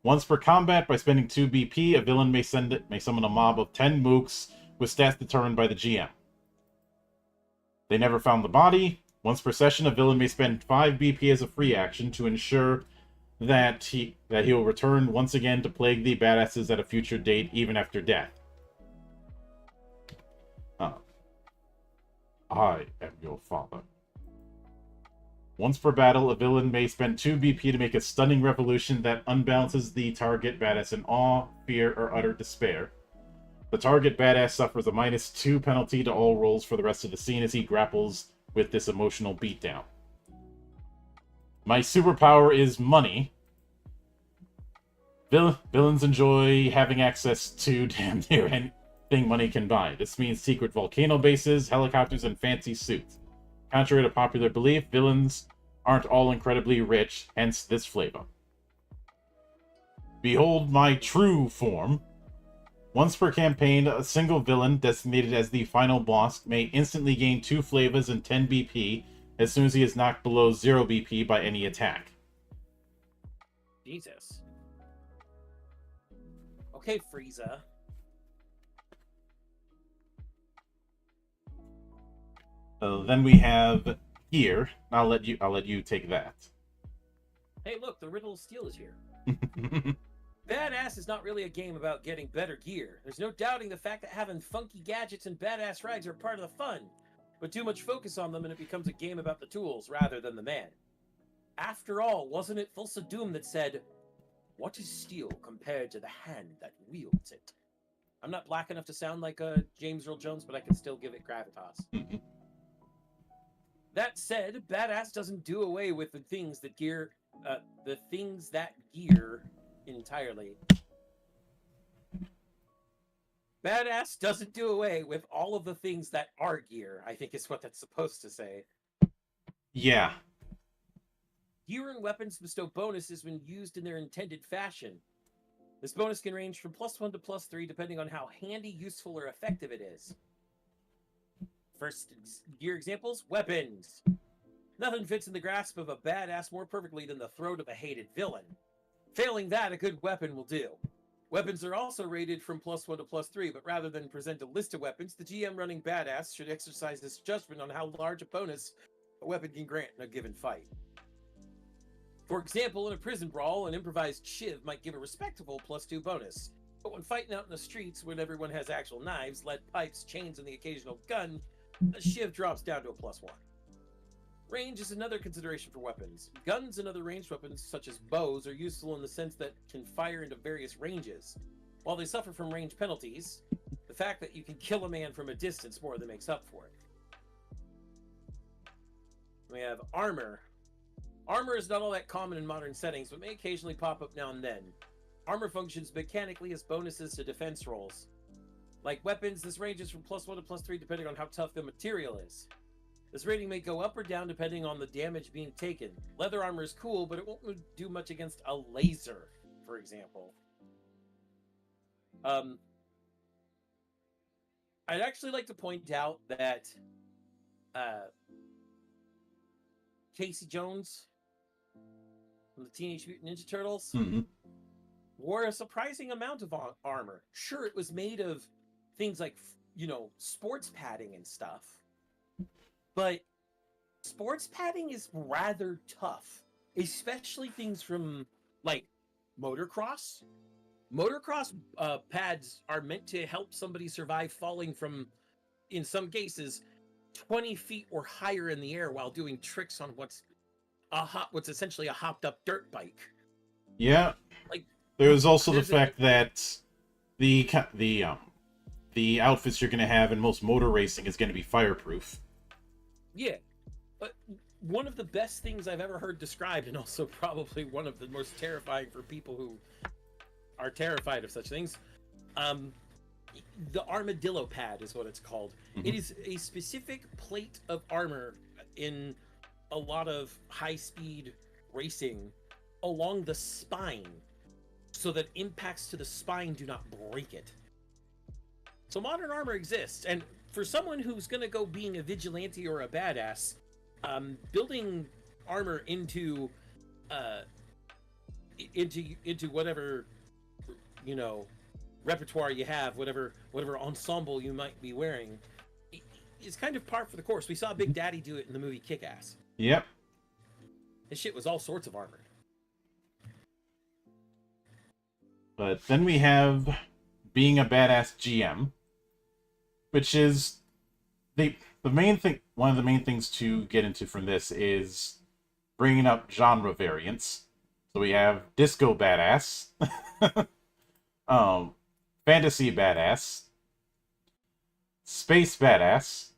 Once per combat, by spending 2 BP, a villain may summon a mob of 10 mooks with stats determined by the GM. They never found the body. Once per session, a villain may spend 5 BP as a free action to ensure that he will return once again to plague the badasses at a future date, even after death. I am your father. Once per battle, a villain may spend 2 BP to make a stunning revolution that unbalances the target badass in awe, fear, or utter despair. The target badass suffers a -2 penalty to all rolls for the rest of the scene as he grapples with this emotional beatdown. My superpower is money. Villains enjoy having access to damn near anything money can buy. This means secret volcano bases, helicopters, and fancy suits. Contrary to popular belief, villains aren't all incredibly rich, hence this flavor. Behold my true form. Once per campaign, a single villain, designated as the final boss, may instantly gain 2 flavors and 10 BP as soon as he is knocked below 0 BP by any attack. Jesus. Okay, Frieza. Then we have gear. I'll let you take that. Hey, look, the Riddle of Steel is here. Badass is not really a game about getting better gear. There's no doubting the fact that having funky gadgets and badass rides are part of the fun, but too much focus on them and it becomes a game about the tools rather than the man. After all, wasn't it Thulsa Doom that said, "What is steel compared to the hand that wields it?" I'm not black enough to sound like James Earl Jones, but I can still give it gravitas. That said, badass doesn't do away with the things that gear entirely. Badass doesn't do away with all of the things that are gear, I think is what that's supposed to say. Yeah. Gear and weapons bestow bonuses when used in their intended fashion. This bonus can range from +1 to +3 depending on how handy, useful, or effective it is. First gear examples, weapons. Nothing fits in the grasp of a badass more perfectly than the throat of a hated villain. Failing that, a good weapon will do. Weapons are also rated from +1 to +3, but rather than present a list of weapons, the GM running badass should exercise his judgment on how large a bonus a weapon can grant in a given fight. For example, in a prison brawl, an improvised shiv might give a respectable +2 bonus. But when fighting out in the streets, when everyone has actual knives, lead pipes, chains, and the occasional gun, a shiv drops down to a +1. Range is another consideration for weapons. Guns and other ranged weapons, such as bows, are useful in the sense that can fire into various ranges. While they suffer from range penalties, the fact that you can kill a man from a distance more than makes up for it. We have armor. Armor is not all that common in modern settings, but may occasionally pop up now and then. Armor functions mechanically as bonuses to defense rolls. Like weapons, this ranges from +1 to +3 depending on how tough the material is. This rating may go up or down depending on the damage being taken. Leather armor is cool, but it won't do much against a laser, for example. I'd actually like to point out that Casey Jones from the Teenage Mutant Ninja Turtles, wore a surprising amount of armor. Sure, it was made of things like, sports padding and stuff, but sports padding is rather tough, especially things from like motocross. Motocross pads are meant to help somebody survive falling from, in some cases, 20 feet or higher in the air while doing tricks on what's essentially a hopped up dirt bike. Yeah. Like, there's also the fact that the outfits you're going to have in most motor racing is going to be fireproof. Yeah, but one of the best things I've ever heard described, and also probably one of the most terrifying for people who are terrified of such things, the armadillo pad is what it's called. Mm-hmm. It is a specific plate of armor in a lot of high-speed racing along the spine, so that impacts to the spine do not break it. So modern armor exists, and for someone who's going to go being a vigilante or a badass, building armor into whatever repertoire you have, whatever ensemble you might be wearing, is kind of par for the course. We saw Big Daddy do it in the movie Kick-Ass. Yep. This shit was all sorts of armor. But then we have being a badass GM, which is the main thing. One of the main things to get into from this is bringing up genre variants. So we have disco badass, fantasy badass, space badass,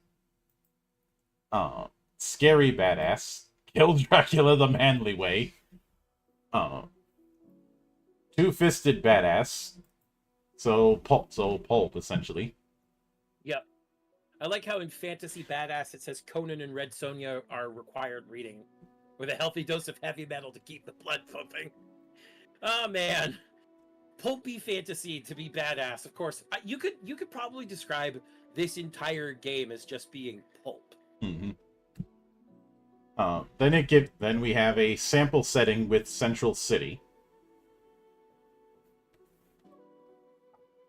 scary badass, kill Dracula the manly way, two-fisted badass, so pulp essentially. Yep. I like how in Fantasy Badass it says Conan and Red Sonja are required reading, with a healthy dose of heavy metal to keep the blood pumping. Oh man, pulpy fantasy to be badass. Of course, you could probably describe this entire game as just being pulp. Mm-hmm. Then we have a sample setting with Central City.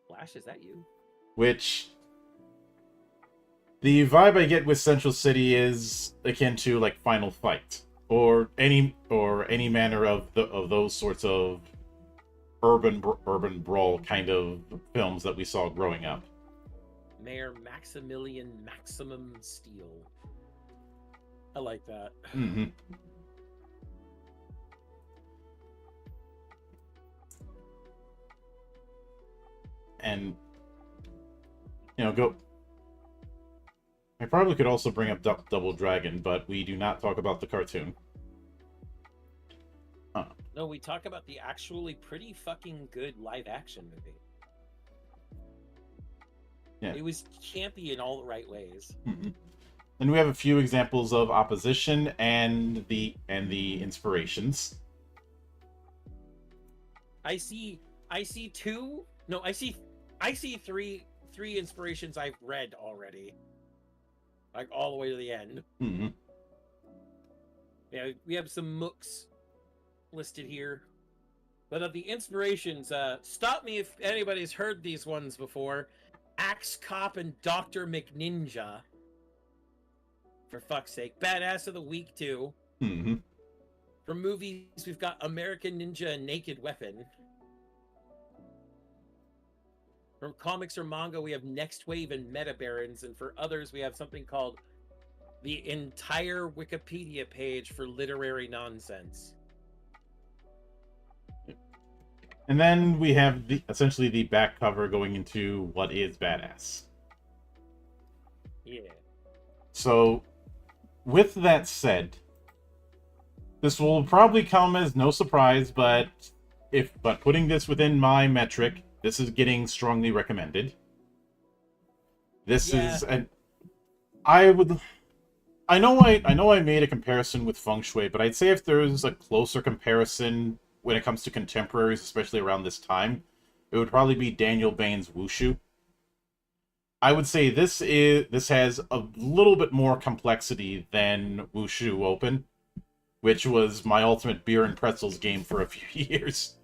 Flash, is that you? Which the vibe I get with Central City is akin to like Final Fight or any manner of those sorts of urban brawl kind of films that we saw growing up. Mayor Maximilian Maximum Steel. I like that. Mm-hmm. And I probably could also bring up Double Dragon, but we do not talk about the cartoon. No, we talk about the actually pretty fucking good live action movie. Yeah. It was campy in all the right ways. Mm-hmm. And we have a few examples of opposition and the inspirations. I see three inspirations I've read already. Like all the way to the end. Mm-hmm. Yeah, we have some mooks listed here. But of the inspirations, stop me if anybody's heard these ones before. Axe Cop and Dr. McNinja. For fuck's sake. Badass of the Week, too. Mm-hmm. From movies, we've got American Ninja and Naked Weapon. From comics or manga, we have Next Wave and Meta Barons. And for others, we have something called the entire Wikipedia page for literary nonsense. And then we have essentially the back cover going into what is badass. Yeah. So, with that said, this will probably come as no surprise, but putting this within my metric, this is getting strongly recommended. This is I know I made a comparison with Feng Shui, but I'd say if there's a closer comparison when it comes to contemporaries, especially around this time, it would probably be Daniel Bain's Wushu. I would say this has a little bit more complexity than Wushu Open, which was my ultimate beer and pretzels game for a few years.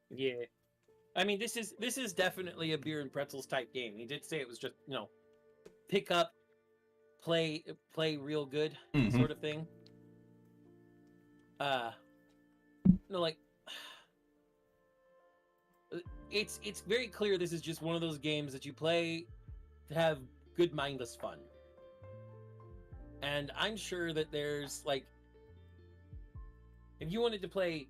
Yeah. I mean, this is definitely a beer and pretzels type game. He did say it was just, pick up, play real good Hmm. sort of thing. Uh no, like it's very clear this is just one of those games that you play to have good mindless fun. And I'm sure that there's like, if you wanted to play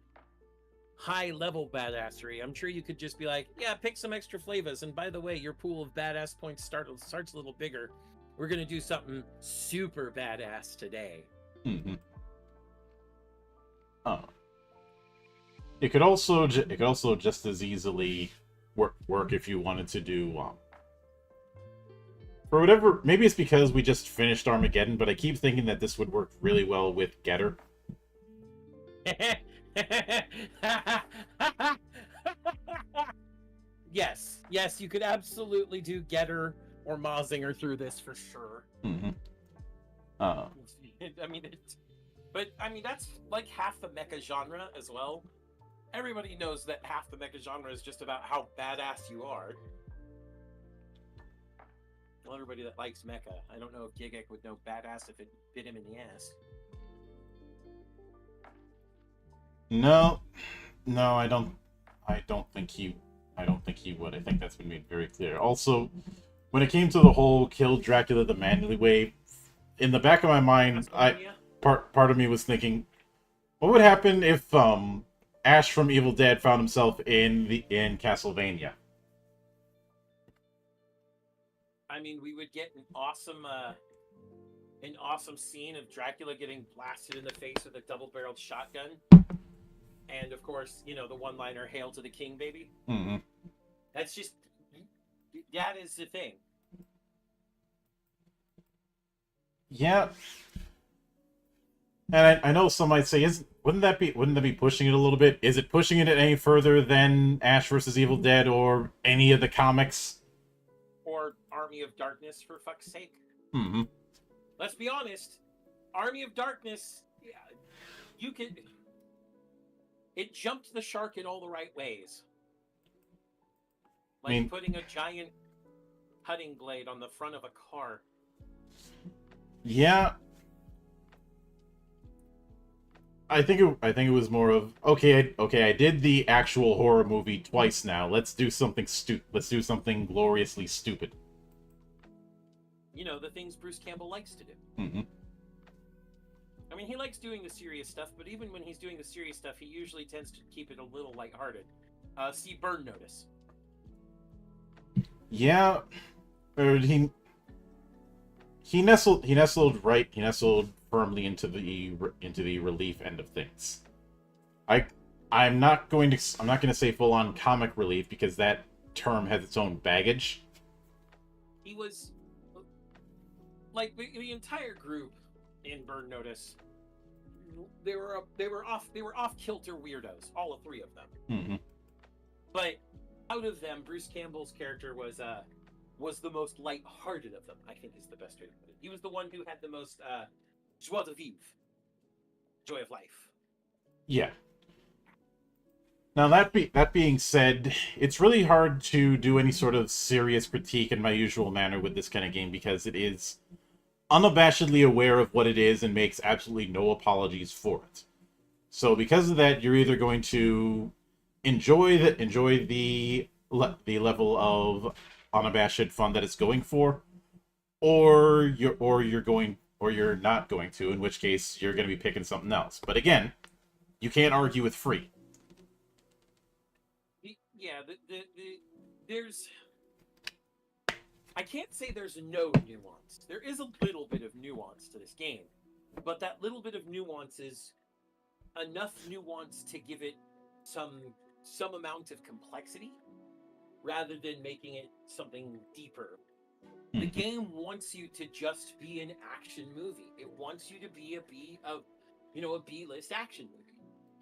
high level badassery, I'm sure you could just be like, yeah, pick some extra flavors. And by the way, your pool of badass points starts a little bigger. We're gonna do something super badass today. Hmm. Oh. It could also just as easily work if you wanted to do for whatever. Maybe it's because we just finished Armageddon, but I keep thinking that this would work really well with Getter. Yes, you could absolutely do Getter or Mazinger through this for sure. Hmm. Uh, I mean, but I mean that's like half the mecha genre as well. Everybody knows that half the mecha genre is just about how badass you are. Well, everybody that likes mecha, I don't know if Gigek would know badass if it bit him in the ass. no, no, I don't. I don't think he. I don't think he would. I think that's been made very clear. Also, when it came to the whole kill Dracula the manually way, in the back of my mind, Castlevania? part of me was thinking, what would happen if Ash from Evil Dead found himself in Castlevania? I mean, we would get an awesome scene of Dracula getting blasted in the face with a double-barreled shotgun, and of course, the one-liner "Hail to the King, baby." Hmm. That's just that is the thing. Yeah, and I know some might say, wouldn't that be pushing it a little bit? Is it pushing it any further than Ash versus Evil Dead or any of the comics? Or Army of Darkness, for fuck's sake. Hmm. Let's be honest. Army of Darkness, yeah, you could. It jumped the shark in all the right ways. Like I mean, putting a giant cutting blade on the front of a car. yeah. I think it was more of, okay, I did the actual horror movie twice now. Let's do something Let's do something gloriously stupid. The things Bruce Campbell likes to do. Hmm. I mean, he likes doing the serious stuff, but even when he's doing the serious stuff, he usually tends to keep it a little lighthearted. See Burn Notice. Yeah, or he nestled firmly into the relief end of things. I I'm not going to say full on comic relief because that term has its own baggage. He was like the entire group in Burn Notice. They were off kilter weirdos, all of three of them. Hmm. But out of them, Bruce Campbell's character was the most light-hearted of them. I think is the best way to put it. He was the one who had the most joie de vivre, joy of life. Yeah. Now that being said, it's really hard to do any sort of serious critique in my usual manner with this kind of game because it is unabashedly aware of what it is and makes absolutely no apologies for it. So because of that, you're either going to enjoy the level of unabashed fun that it's going for, or you're not going to, in which case you're going to be picking something else. But again, you can't argue with free. Yeah, there's. I can't say there's no nuance. There is a little bit of nuance to this game, but that little bit of nuance is enough nuance to give it some amount of complexity, rather than making it something deeper. The game wants you to just be an action movie. It wants you to be a B-list action movie.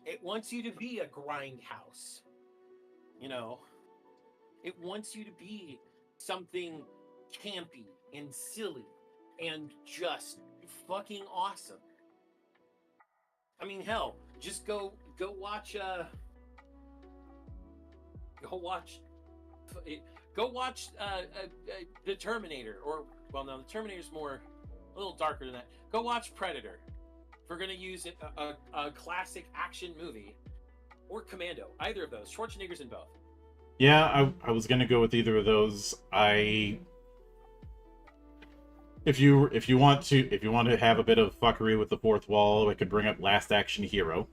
It wants you to be a grindhouse. It wants you to be something campy and silly and just fucking awesome. I mean, hell, just go watch Go watch. Go watch the Terminator, or well, no, the Terminator's a little darker than that. Go watch Predator. If we're gonna use a classic action movie, or Commando, either of those. Schwarzenegger's in both. Yeah, I was gonna go with either of those. If you want to have a bit of fuckery with the fourth wall, I could bring up Last Action Hero.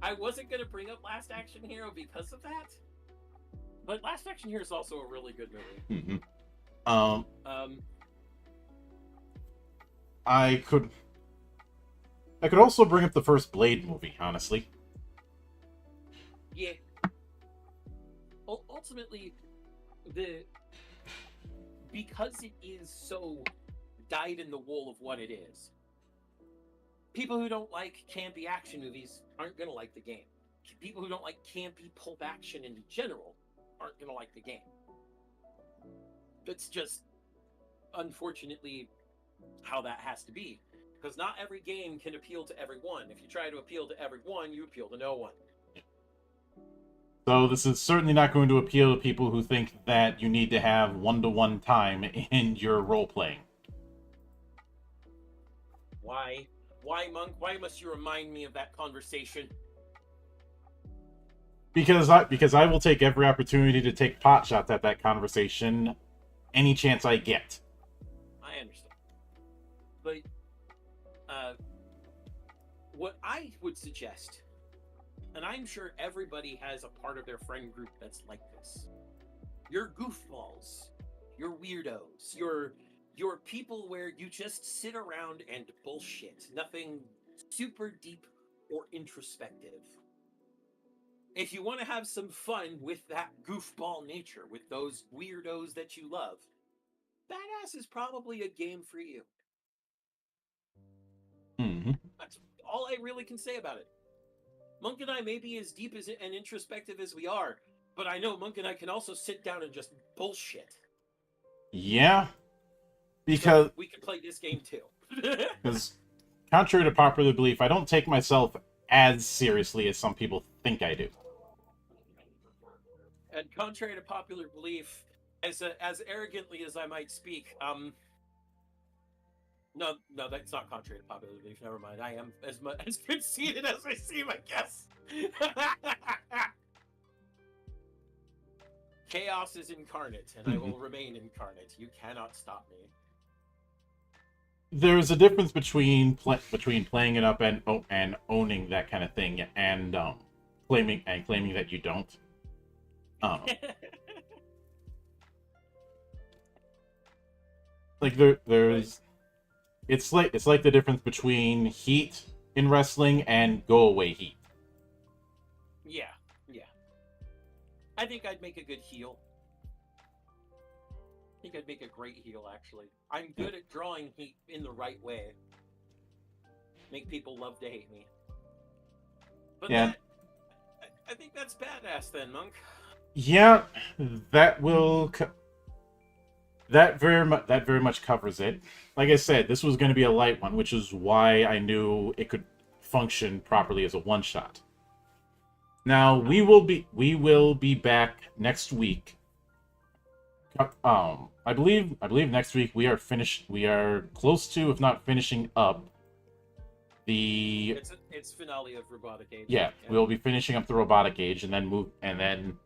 I wasn't gonna bring up Last Action Hero because of that, but Last Action Hero is also a really good movie. I could also bring up the first Blade movie, honestly. Yeah. Ultimately, because it is so dyed in the wool of what it is, people who don't like campy action movies aren't gonna like the game. People who don't like campy pulp action in general aren't gonna like the game. That's just, unfortunately, how that has to be. Because not every game can appeal to everyone. If you try to appeal to everyone, you appeal to no one. So this is certainly not going to appeal to people who think that you need to have one-to-one time in your role-playing. Why? Why, Monk? Why must you remind me of that conversation? Because I will take every opportunity to take pot shots at that conversation any chance I get. I understand. But what I would suggest, and I'm sure everybody has a part of their friend group that's like this. Your goofballs, your weirdos, your people where you just sit around and bullshit. Nothing super deep or introspective. If you want to have some fun with that goofball nature, with those weirdos that you love, Badass is probably a game for you. Mm-hmm. That's all I really can say about it. Monk and I may be as deep and introspective as we are, but I know Monk and I can also sit down and just bullshit. Yeah, because so we can play this game too. Because, contrary to popular belief, I don't take myself as seriously as some people think I do. And contrary to popular belief, as arrogantly as I might speak, no, that's not contrary to popular belief. Never mind. I am as conceited as I seem, I guess. Chaos is incarnate, and I will remain incarnate. You cannot stop me. There's a difference between playing it up and owning that kind of thing, and claiming that you don't. Like there's. It's like the difference between heat in wrestling and go away heat. Yeah. I think I'd make a good heel. I think I'd make a great heel, actually. I'm good at drawing heat in the right way. Make people love to hate me. But yeah. I think that's badass then, Monk. Yeah, that will... That very much covers it. Like I said, this was going to be a light one, which is why I knew it could function properly as a one-shot. Now we will be back next week. I believe next week we are finished. We are close to, if not finishing up, the. It's finale of Robotic Age. Yeah, we'll be finishing up the Robotic Age, and then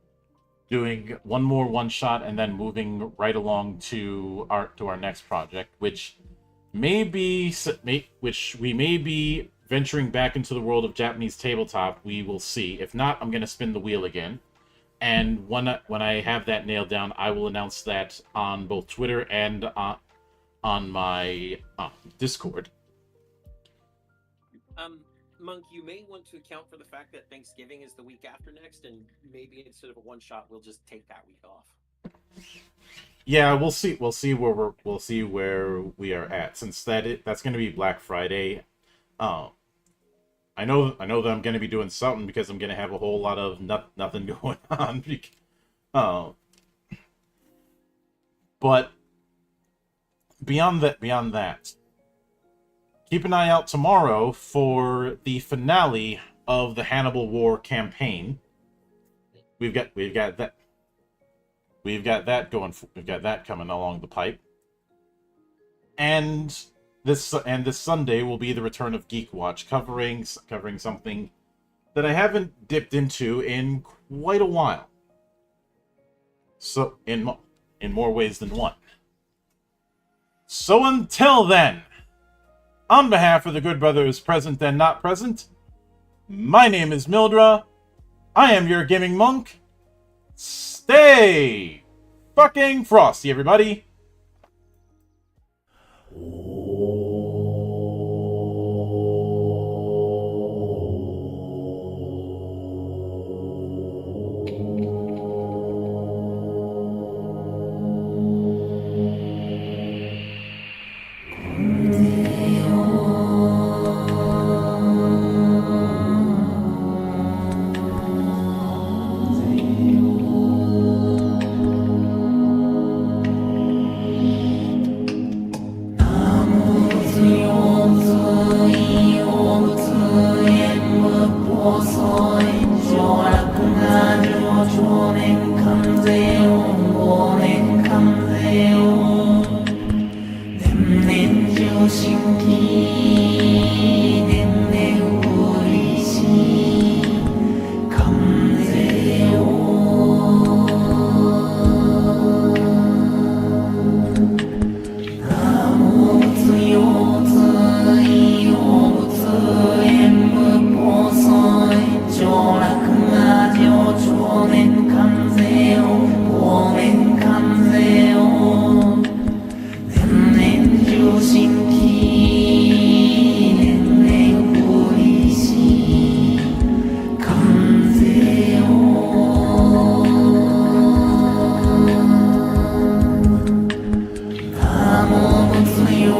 doing one more one-shot, and then moving right along to our next project, which we may be venturing back into the world of Japanese tabletop. We will see. If not, I'm going to spin the wheel again. And when I have that nailed down, I will announce that on both Twitter and on my Discord. Monk, you may want to account for the fact that Thanksgiving is the week after next, and maybe instead of a one-shot, we'll just take that week off. Yeah, we'll see. We'll see where we are at, since that's going to be Black Friday. I know that I'm going to be doing something because I'm going to have a whole lot of nothing going on. But beyond that, keep an eye out tomorrow for the finale of the Hannibal War campaign, that coming along the pipe. And this Sunday will be the return of Geek Watch, covering something that I haven't dipped into in quite a while. So in more ways than one. So until then, on behalf of the good brothers present and not present, my name is Mildra. I am your gaming monk. Stay fucking frosty, everybody.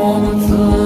Om